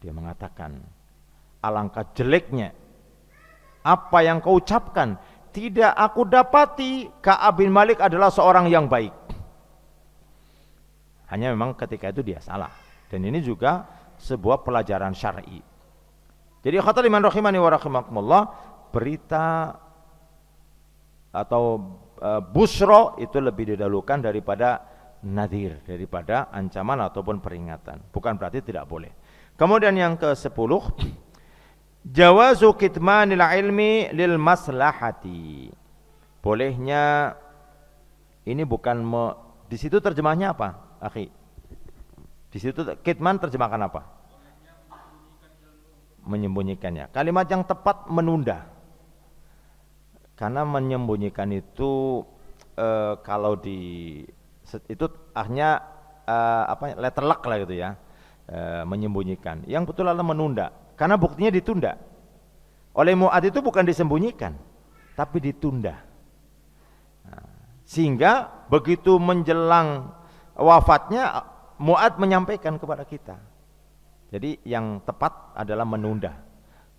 dia mengatakan, alangkah jeleknya apa yang kau ucapkan. Tidak aku dapati Ka'ab bin Malik adalah seorang yang baik. Hanya memang ketika itu dia salah. Dan ini juga sebuah pelajaran syar'i. Jadi khataliman rahimani wa rahimakumullah, berita atau busro itu lebih didahulukan daripada nadhir, daripada ancaman ataupun peringatan. Bukan berarti tidak boleh. Kemudian yang ke-10, jawazu kitmanil ilmi lil maslahati. Bolehnya, ini bukan di situ terjemahnya apa, akhi? Di situ kitman terjemahkan apa? Menyembunyikannya. Kalimat yang tepat menunda. Karena menyembunyikan itu kalau itu akhirnya letter luck lah gitu ya, menyembunyikan. Yang betul adalah menunda, karena buktinya ditunda. Oleh Mu'ad itu bukan disembunyikan, tapi ditunda. Sehingga begitu menjelang wafatnya, Mu'ad menyampaikan kepada kita. Jadi yang tepat adalah menunda,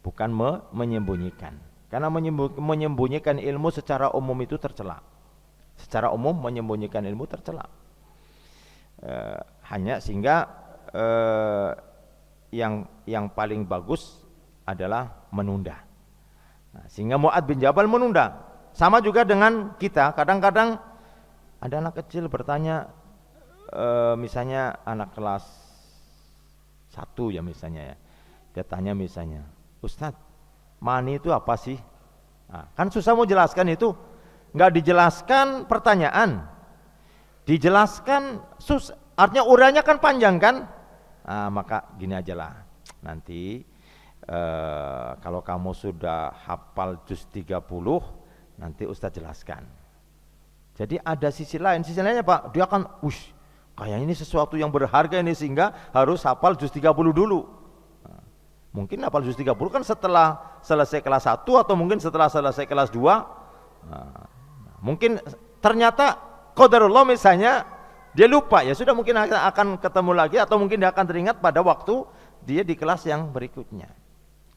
bukan menyembunyikan. Karena menyembunyikan ilmu secara umum itu tercela. Secara umum menyembunyikan ilmu tercela. Hanya sehingga yang paling bagus adalah menunda. Nah, sehingga Mu'ad bin Jabal menunda. Sama juga dengan kita. Kadang-kadang ada anak kecil bertanya, misalnya anak kelas 1 ya misalnya ya, dia tanya misalnya, Ustadz, mani itu apa sih? Nah, kan susah mau jelaskan itu, nggak dijelaskan pertanyaan, dijelaskan artinya urainya kan panjang kan? Nah, maka gini aja lah, nanti kalau kamu sudah hafal juz 30, nanti Ustadz jelaskan. Jadi ada sisi lainnya Pak, dia akan kayaknya ini sesuatu yang berharga ini sehingga harus hafal juz 30 dulu. Nah, mungkin hafal juz 30 kan setelah selesai kelas 1 atau mungkin setelah selesai kelas 2. Nah, mungkin ternyata qadarullah misalnya dia lupa, ya sudah, mungkin akan ketemu lagi atau mungkin dia akan teringat pada waktu dia di kelas yang berikutnya.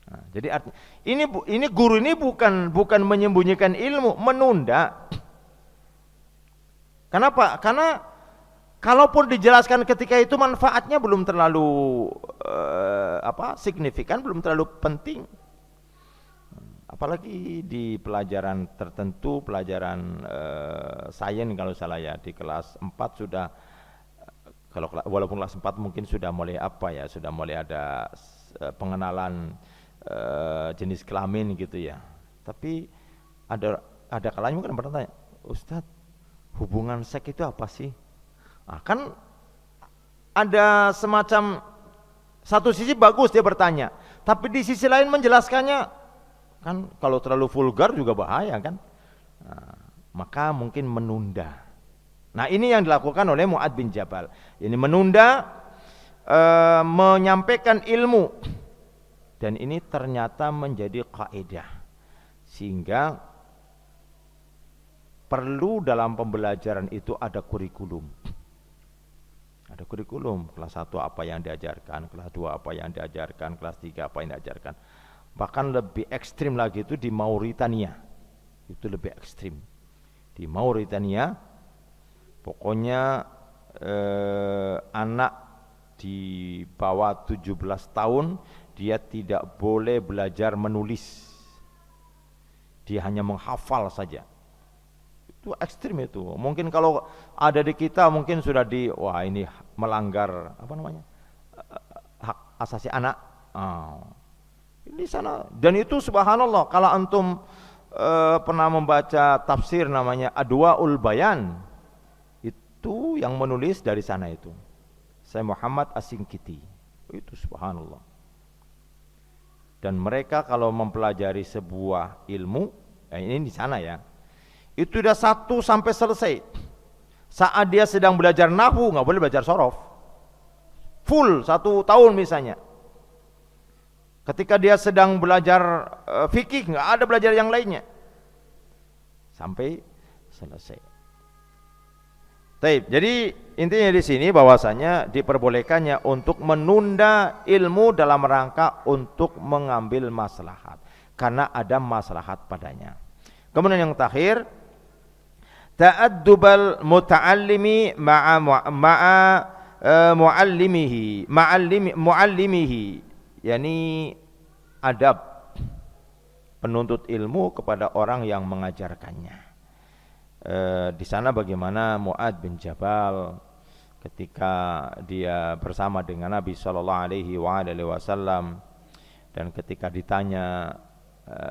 Nah, jadi ini guru ini bukan menyembunyikan ilmu, menunda. Kenapa? Karena kalaupun dijelaskan ketika itu manfaatnya belum terlalu signifikan, belum terlalu penting. Apalagi di pelajaran tertentu, pelajaran sains kalau salah ya, di kelas 4 sudah, walaupun kelas 4 mungkin sudah mulai sudah mulai ada pengenalan jenis kelamin gitu ya. Tapi ada kalanya mungkin bertanya, Ustadz, hubungan seks itu apa sih? Nah, kan ada semacam satu sisi bagus dia bertanya, tapi di sisi lain menjelaskannya kan kalau terlalu vulgar juga bahaya kan. Nah, maka mungkin menunda. Nah, ini yang dilakukan oleh Mu'adz bin Jabal. Ini menunda menyampaikan ilmu. Dan ini ternyata menjadi kaidah, sehingga perlu dalam pembelajaran itu ada kurikulum. Ada kurikulum, kelas 1 apa yang diajarkan, kelas 2 apa yang diajarkan, kelas 3 apa yang diajarkan. Bahkan lebih ekstrim lagi itu di Mauritania. Itu lebih ekstrim. Di Mauritania pokoknya anak di bawah 17 tahun dia tidak boleh belajar menulis. Dia hanya menghafal saja. Itu ekstrim itu. Mungkin kalau ada di kita mungkin sudah wah ini melanggar hak asasi anak. Di sana. Dan itu subhanallah, kalau antum pernah membaca tafsir namanya Adwaul Bayan, itu yang menulis dari sana itu Syekh Muhammad As-Sinkiti. Itu subhanallah. Dan mereka kalau mempelajari sebuah ilmu, ini di sana ya, itu sudah 1 sampai selesai. Saat dia sedang belajar nahwu nggak boleh belajar sorof, full 1 tahun misalnya. Ketika dia sedang belajar fikih nggak ada belajar yang lainnya sampai selesai. Taib. Jadi intinya di sini bahwasanya diperbolehkannya untuk menunda ilmu dalam rangka untuk mengambil maslahat, karena ada maslahat padanya. Kemudian yang terakhir, ta'addubal muta'allimi ma'a muallimihi, yakni adab penuntut ilmu kepada orang yang mengajarkannya. Di sana bagaimana Mu'adz bin Jabal ketika dia bersama dengan Nabi sallallahu alaihi wasallam, dan ketika ditanya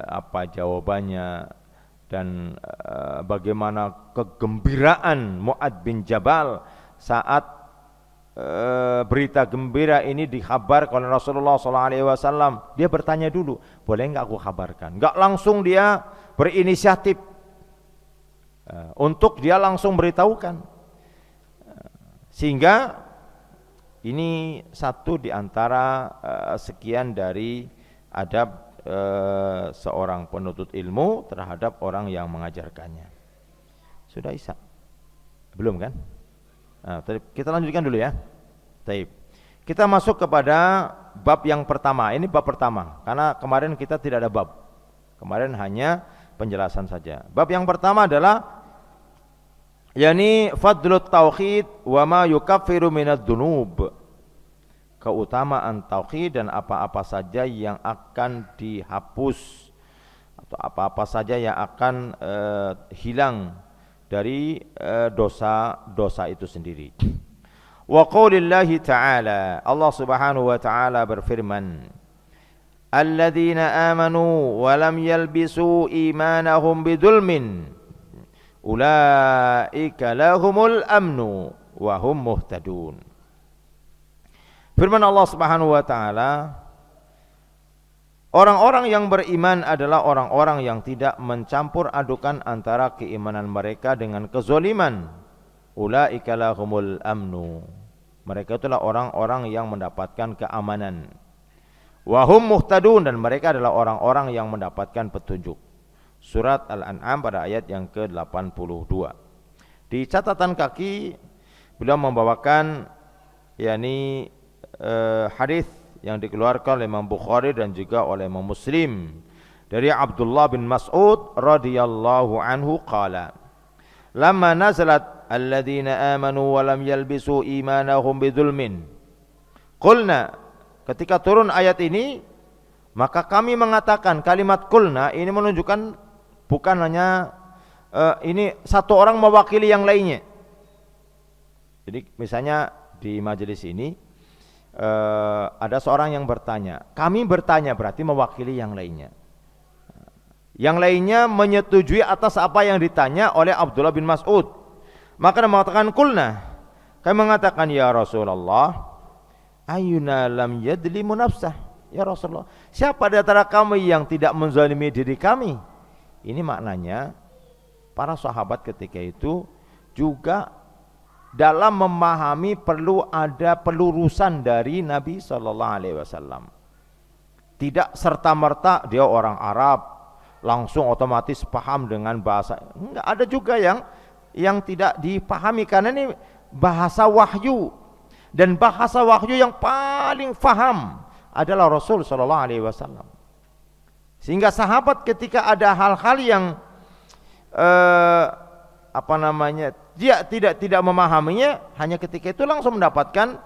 apa jawabannya, dan bagaimana kegembiraan Mu'adz bin Jabal saat berita gembira ini dikhabarkan oleh Rasulullah sallallahu alaihi wasallam. Dia bertanya dulu, boleh enggak aku kabarkan? Enggak langsung dia berinisiatif untuk dia langsung beritahukan. Sehingga ini satu di antara sekian dari adab seorang penuntut ilmu terhadap orang yang mengajarkannya. Sudah Isa? Belum kan? Nah, kita lanjutkan dulu ya. Taib. Kita masuk kepada bab yang pertama. Ini bab pertama, karena kemarin kita tidak ada bab. Kemarin hanya penjelasan saja. Bab yang pertama adalah yakni fadlut tauhid wa ma yukaffiru minad dunub. Keutamaan tauhid dan apa-apa saja yang akan dihapus atau apa-apa saja yang akan hilang dari dosa-dosa itu sendiri. Wa qaulillahi ta'ala, Allah Subhanahu wa ta'ala berfirman, alladzina amanu wa lam yalbisu imanahum bidzulmin ulaika lahumul amnu wa hum muhtadun. Firman Allah Subhanahu wa ta'ala, orang-orang yang beriman adalah orang-orang yang tidak mencampur adukan antara keimanan mereka dengan kezaliman. Ulaika lahumul amnu, mereka itulah orang-orang yang mendapatkan keamanan. Wa hum muhtadun, dan mereka adalah orang-orang yang mendapatkan petunjuk. Surat Al-An'am pada ayat yang ke-82. Di catatan kaki beliau membawakan yakni hadis yang dikeluarkan oleh Imam Bukhari dan juga oleh Imam Muslim dari Abdullah bin Mas'ud radhiyallahu anhu qala lamma nazalat alladzina amanu wa lam yalbisu imanahum bidzulmin qulna, ketika turun ayat ini maka kami mengatakan, kalimat qulna ini menunjukkan bukan hanya ini satu orang mewakili yang lainnya. Jadi misalnya di majelis ini ada seorang yang bertanya, kami bertanya berarti mewakili yang lainnya. Yang lainnya menyetujui atas apa yang ditanya oleh Abdullah bin Mas'ud. Maka dia mengatakan qulna, kami mengatakan ya Rasulullah, ayyuna lam yadlimu nafsah. Ya Rasulullah, siapa di antara kami yang tidak menzalimi diri kami? Ini maknanya para sahabat ketika itu juga dalam memahami perlu ada pelurusan dari Nabi sallallahu alaihi wasallam. Tidak serta-merta dia orang Arab langsung otomatis paham dengan bahasa. Enggak, ada juga yang tidak dipahami karena ini bahasa wahyu, dan bahasa wahyu yang paling faham adalah Rasul sallallahu alaihi wasallam. Sehingga sahabat ketika ada hal-hal yang dia tidak memahaminya, hanya ketika itu langsung mendapatkan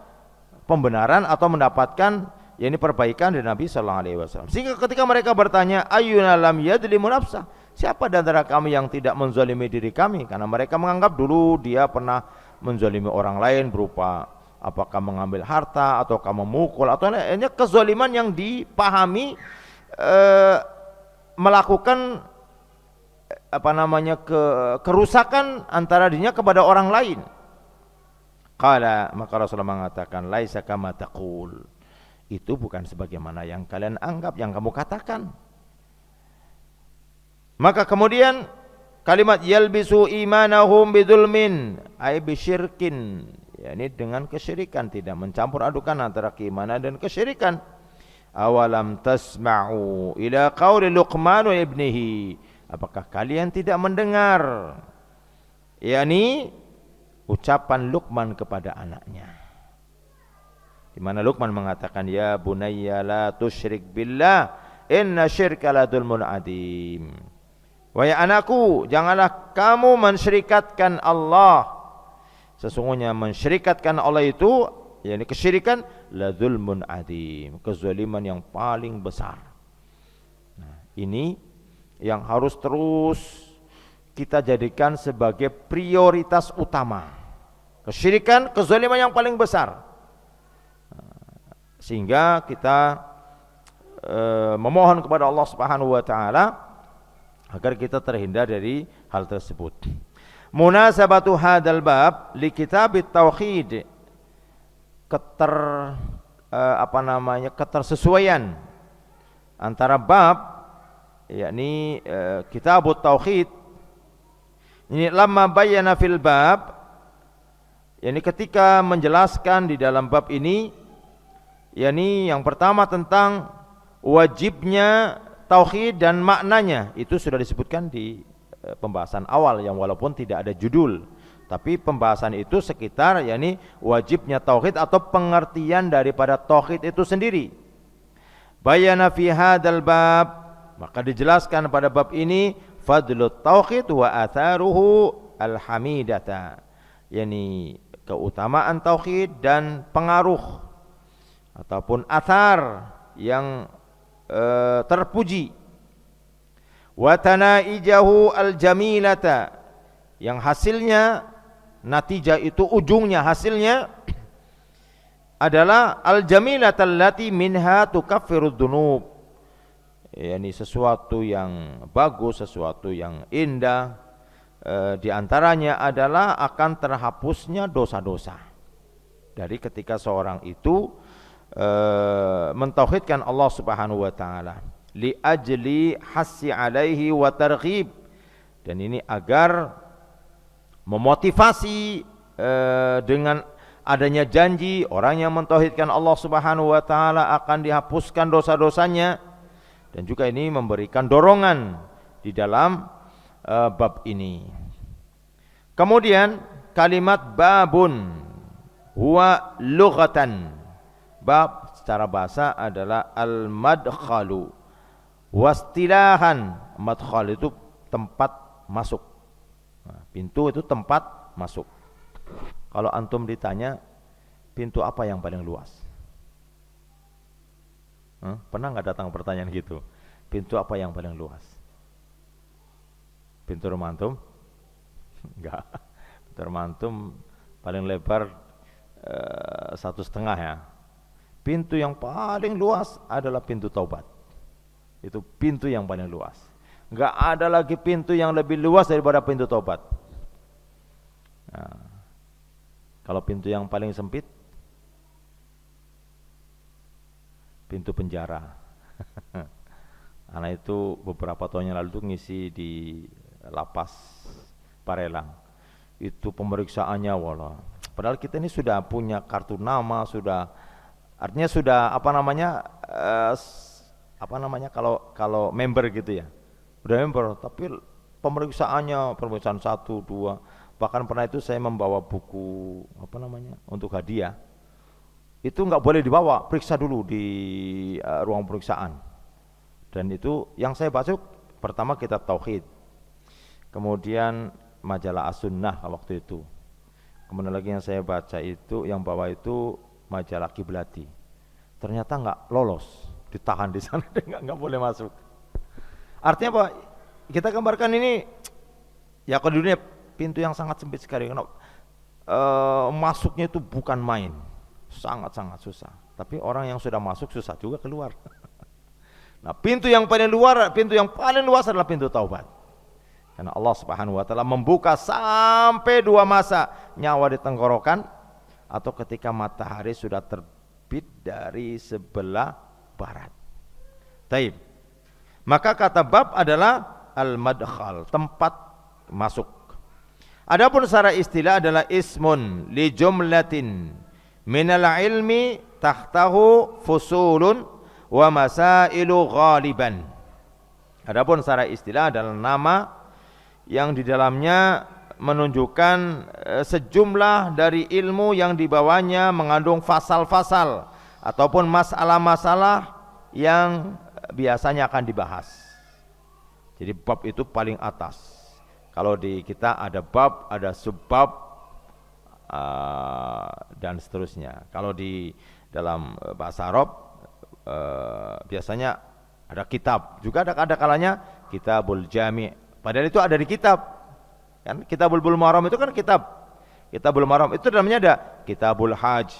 pembenaran atau mendapatkan perbaikan dari Nabi sallallahu alaihi wasallam. Sehingga ketika mereka bertanya ayyuna lam yadlimu nafsah, siapa di antara kami yang tidak menzalimi diri kami? Karena mereka menganggap dulu dia pernah menzalimi orang lain berupa apakah mengambil harta ataukah memukul atau lainnya, kezaliman yang dipahami melakukan kerusakan antara dirinya kepada orang lain. Qala, maka Rasulullah mengatakan laisa kama taqul, itu bukan sebagaimana yang kalian anggap, yang kamu katakan. Maka kemudian kalimat yalbisu imanahum bidzulmin ay bisyirkin, yakni dengan kesyirikan, tidak mencampur adukan antara keimanan dan kesyirikan. Awalam tasma'u ila qauli Luqman wa ibnihi, apakah kalian tidak mendengar yakni ucapan Luqman kepada anaknya, di mana Luqman mengatakan ya bunayya la tusyrik billah inna syirka la dzulmun adzim. Wahai anakku, janganlah kamu mensyirikatkan Allah, sesungguhnya mensyirikatkan Allah itu yakni kesyirikan la dzulmun adzim, kezaliman yang paling besar. Nah, ini yang harus terus kita jadikan sebagai prioritas utama. Kesyirikan, kezaliman yang paling besar. Sehingga kita memohon kepada Allah Subhanahu wa taala agar kita terhindar dari hal tersebut. Munasabatu hadzal bab li kitabit tauhid, ketersesuaian antara bab yakni kitabut tauhid ini lamma bayyana fil bab, yakni ketika menjelaskan di dalam bab ini, yakni yang pertama tentang wajibnya tauhid dan maknanya, itu sudah disebutkan di pembahasan awal yang walaupun tidak ada judul, tapi pembahasan itu sekitar yakni wajibnya tauhid atau pengertian daripada tauhid itu sendiri. Bayana fi hadzal bab, maka dijelaskan pada bab ini fadlut tauhid wa atharuhu alhamidata, yakni keutamaan tauhid dan pengaruh ataupun athar yang terpuji, wa tanaijahu aljamilata, yang hasilnya natijah itu ujungnya hasilnya adalah aljamilata allati minha tukaffirud dzunub, yakni sesuatu yang bagus, sesuatu yang indah, di antaranya adalah akan terhapusnya dosa-dosa dari ketika seorang itu mentauhidkan Allah Subhanahu wa taala, li ajli hassi alaihi wa targhib, dan ini agar memotivasi dengan adanya janji orang yang mentauhidkan Allah Subhanahu wa taala akan dihapuskan dosa-dosanya, dan juga ini memberikan dorongan di dalam bab ini. Kemudian kalimat babun huwa lughatan, bab secara bahasa adalah al-madkhalu. Wastilahan, madkhal itu tempat masuk. Nah, pintu itu tempat masuk. Kalau antum ditanya pintu apa yang paling luas? Pernah nggak datang pertanyaan gitu? Pintu apa yang paling luas? Pintu rumah antum? Enggak. Pintu rumah antum paling lebar 1,5 ya. Pintu yang paling luas adalah pintu taubat. Itu pintu yang paling luas. Enggak ada lagi pintu yang lebih luas daripada pintu taubat. Nah, kalau pintu yang paling sempit, pintu penjara. Anak itu beberapa tahun yang lalu tuh ngisi di lapas Parelang. Itu pemeriksaannya wala. Padahal kita ini sudah punya kartu nama, sudah artinya sudah kalau member gitu ya. Udah member, tapi pemeriksaan 1, 2, bahkan pernah itu saya membawa buku untuk hadiah. Itu nggak boleh dibawa, periksa dulu di ruang periksaan. Dan itu yang saya baca pertama kitab tauhid, kemudian majalah As-Sunnah waktu itu, kemudian lagi yang saya baca itu yang bawa itu majalah Kiblati. Ternyata nggak lolos, ditahan di sana, nggak boleh masuk. Artinya apa? Kita gambarkan ini ya ke dunia pintu yang sangat sempit sekali. Karena masuknya itu bukan main, sangat-sangat susah. Tapi orang yang sudah masuk susah juga keluar. Nah, pintu yang paling luas adalah pintu taubat. Karena Allah Subhanahu wa taala membuka sampai 2 masa nyawa di tenggorokan atau ketika matahari sudah terbit dari sebelah barat. Taib. Maka kata bab adalah al-madkhal, tempat masuk. Adapun secara istilah adalah ismun li jumlatin minal ilmi tahtahu fusulun wa masailu ghaliban. Adapun secara istilah adalah nama yang di dalamnya menunjukkan sejumlah dari ilmu yang di bawahnya mengandung fasal-fasal ataupun masalah-masalah yang biasanya akan dibahas. Jadi bab itu paling atas. Kalau di kita ada bab, ada subbab dan seterusnya. Kalau di dalam bahasa Arab biasanya ada kitab, juga ada kalanya kitabul jami'. Padahal itu ada di kitab. Kan Kitabul Bulughul Maram itu kan kitab. Kitabul Maram itu dalamnya ada kitabul hajj,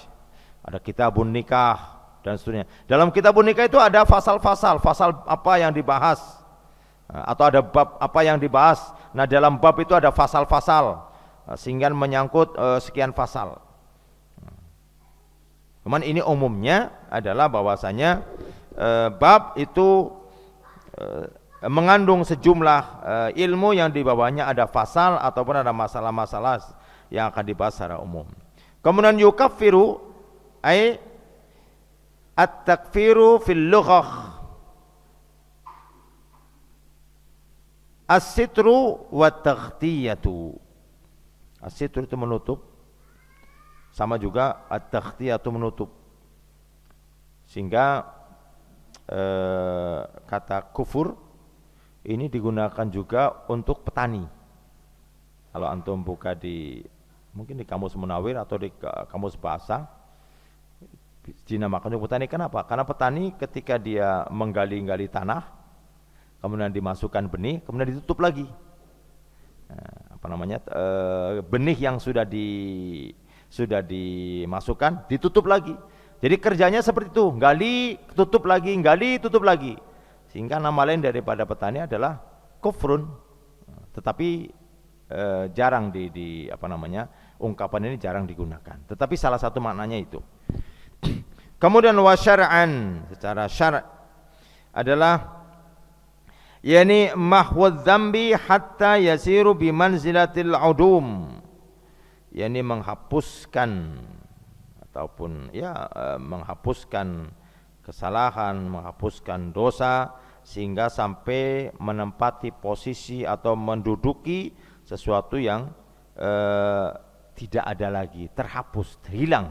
ada kitabun nikah dan seterusnya. Dalam kitabun nikah itu ada fasal-fasal, fasal apa yang dibahas. Atau ada bab apa yang dibahas. Nah, dalam bab itu ada fasal-fasal sehingga menyangkut sekian fasal. Cuman ini umumnya adalah bahwasanya bab itu mengandung sejumlah ilmu yang di bawahnya ada fasal ataupun ada masalah-masalah yang akan dibahas secara umum. Kemudian yukaffiru ay at-takfiru fil lughah as-sitru wa taghtiyatu. As-sitru itu menutup, sama juga at-taghtiyatu menutup. Sehingga kata kufur ini digunakan juga untuk petani. Kalau antum buka mungkin di kamus Munawir atau di kamus bahasa, dinamakan petani. Kenapa? Karena petani ketika dia menggali-gali tanah, kemudian dimasukkan benih, kemudian ditutup lagi. Benih yang sudah dimasukkan ditutup lagi. Jadi kerjanya seperti itu, gali, tutup lagi, gali, tutup lagi. Sehingga nama lain daripada petani adalah kufrun. Tetapi jarang ungkapan ini jarang digunakan. Tetapi salah satu maknanya itu. Kemudian wa syar'an, secara syara' adalah yakni mahwudz dzambi hatta yasiru bi manzilatil udum. Yakni menghapuskan ataupun menghapuskan kesalahan, menghapuskan dosa sehingga sampai menempati posisi atau menduduki sesuatu yang tidak ada lagi, terhapus, hilang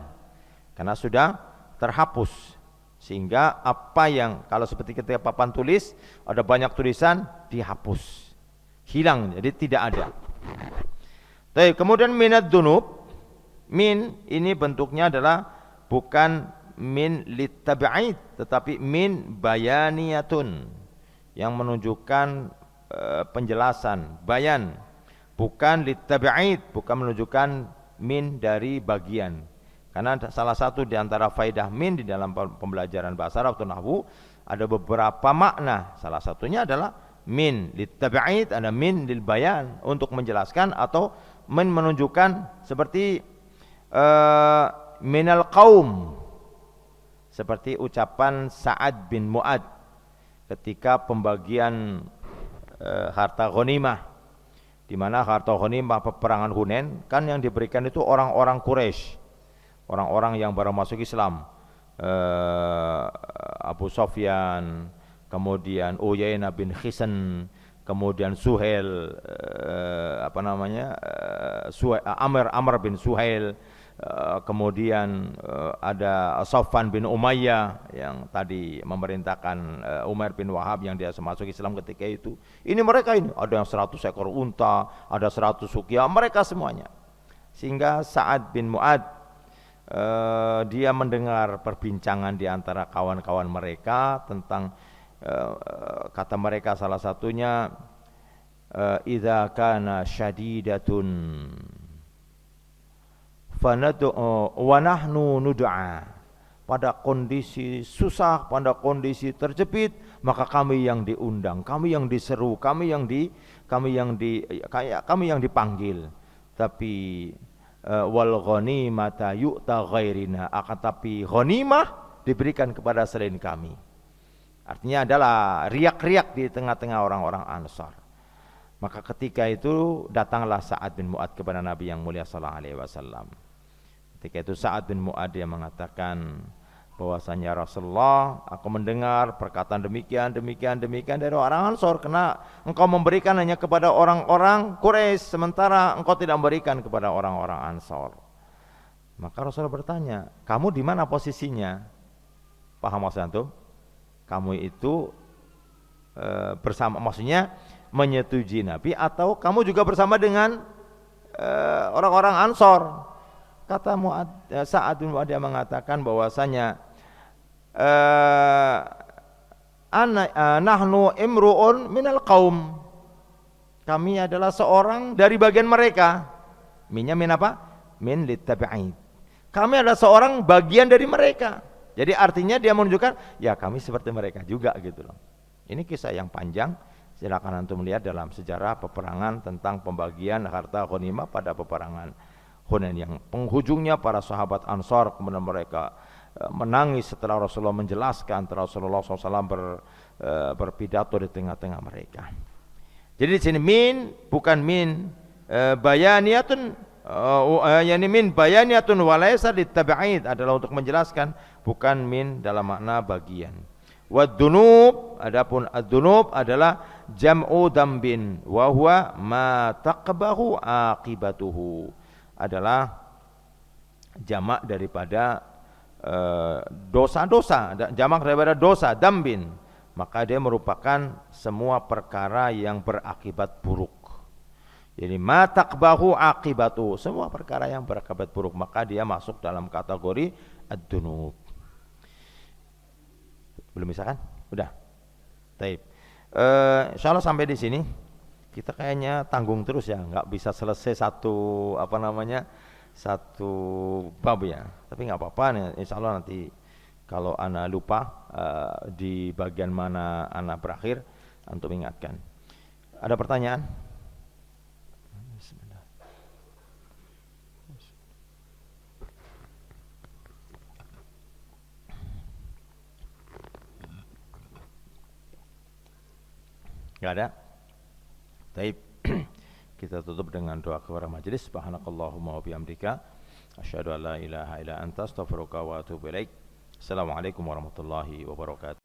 karena sudah terhapus Sehingga apa yang kalau seperti ketika papan tulis ada banyak tulisan dihapus, hilang, jadi tidak ada. Baik, kemudian minad dunub, min ini bentuknya adalah bukan min litab'id tetapi min bayaniyatun yang menunjukkan penjelasan, bayan, bukan litab'id, bukan menunjukkan min dari bagian. Karena salah satu di antara faidah min di dalam pembelajaran bahasa Arab atau nahwu ada beberapa makna. Salah satunya adalah min litab'id, ada min lil bayan untuk menjelaskan, atau min menunjukkan seperti minal qaum, seperti ucapan Sa'ad bin Mu'ad ketika pembagian harta ghanimah, di mana harta ghanimah peperangan Hunain kan yang diberikan itu orang-orang Quraisy, orang-orang yang baru masuk Islam, Abu Sofyan, kemudian Uyainah bin Hisan, kemudian Suhail, Amr bin Suhail, kemudian ada Safwan bin Umayyah yang tadi memerintahkan Umar bin Wahab yang dia masuk Islam ketika itu. Ini mereka ini, ada yang 100 ekor unta, ada 100 ukiah, mereka semuanya. Sehingga Sa'ad bin Mu'ad dia mendengar perbincangan di antara kawan-kawan mereka tentang kata mereka salah satunya idza kana syadidatun fanad'u wa nahnu nud'a, pada kondisi susah, pada kondisi terjepit, maka kami yang diundang, kami yang diseru, kami yang dipanggil. Tapi wal ghanimata yu'ta ghairina, akan tapi ghanimah diberikan kepada selain kami. Artinya adalah riak-riak di tengah-tengah orang-orang Ansar. Maka ketika itu datanglah Sa'ad bin Mu'ad kepada Nabi yang mulia sallallahu alaihi wasallam. Ketika itu Sa'ad bin Mu'ad dia mengatakan bahwasanya Rasulullah, aku mendengar perkataan demikian dari orang Ansar, karena engkau memberikan hanya kepada orang-orang Quraisy sementara engkau tidak memberikan kepada orang-orang Ansar. Maka Rasulullah bertanya, kamu di mana posisinya? Paham maksudnya tuh? Kamu itu bersama, maksudnya menyetujui Nabi, atau kamu juga bersama dengan orang-orang Ansar? Kata Sa'ad bin Mu'ad dia mengatakan bahwasanya nahnu imru'un minal qaum, kami adalah seorang dari bagian mereka. Minnya min apa? Min litab'id, kami adalah seorang bagian dari mereka. Jadi artinya dia menunjukkan ya kami seperti mereka juga gitu loh. Ini kisah yang panjang, silakan antum melihat dalam sejarah peperangan tentang pembagian harta ghanimah pada peperangan Hunain, yang penghujungnya para sahabat Ansar kemudian mereka menangis setelah Rasulullah menjelaskan, setelah Rasulullah SAW berpidato di tengah-tengah mereka. Jadi di sini min bukan min bayaniyatun, yani min bayaniyatun walaysa litab'id, adalah untuk menjelaskan, bukan min dalam makna bagian. Wad-dunub, adapun ad-dunub adalah jam'u dambin wa huwa ma taqbahu aqibatuhu, adalah jamak daripada dosa-dosa, jamak daripada dosa, dambin, maka dia merupakan semua perkara yang berakibat buruk. Jadi ma taqbahu aqibatu, semua perkara yang berakibat buruk, maka dia masuk dalam kategori ad-dunub. Belum bisa kan? Udah. Taib. Insyaallah sampai di sini. Kita kayaknya tanggung terus ya, nggak bisa selesai satu bab ya. Tapi nggak apa-apa nih, insya Allah nanti kalau ana lupa di bagian mana ana berakhir, untuk mengingatkan. Ada pertanyaan? Bismillah. Nggak ada? Baik, kita tutup dengan doa kepada majelis. Subhanakallahumma wa bihamdika asyhadu an la ilaha illa anta astaghfiruka wa atubu ilaik. Assalamualaikum warahmatullahi wabarakatuh.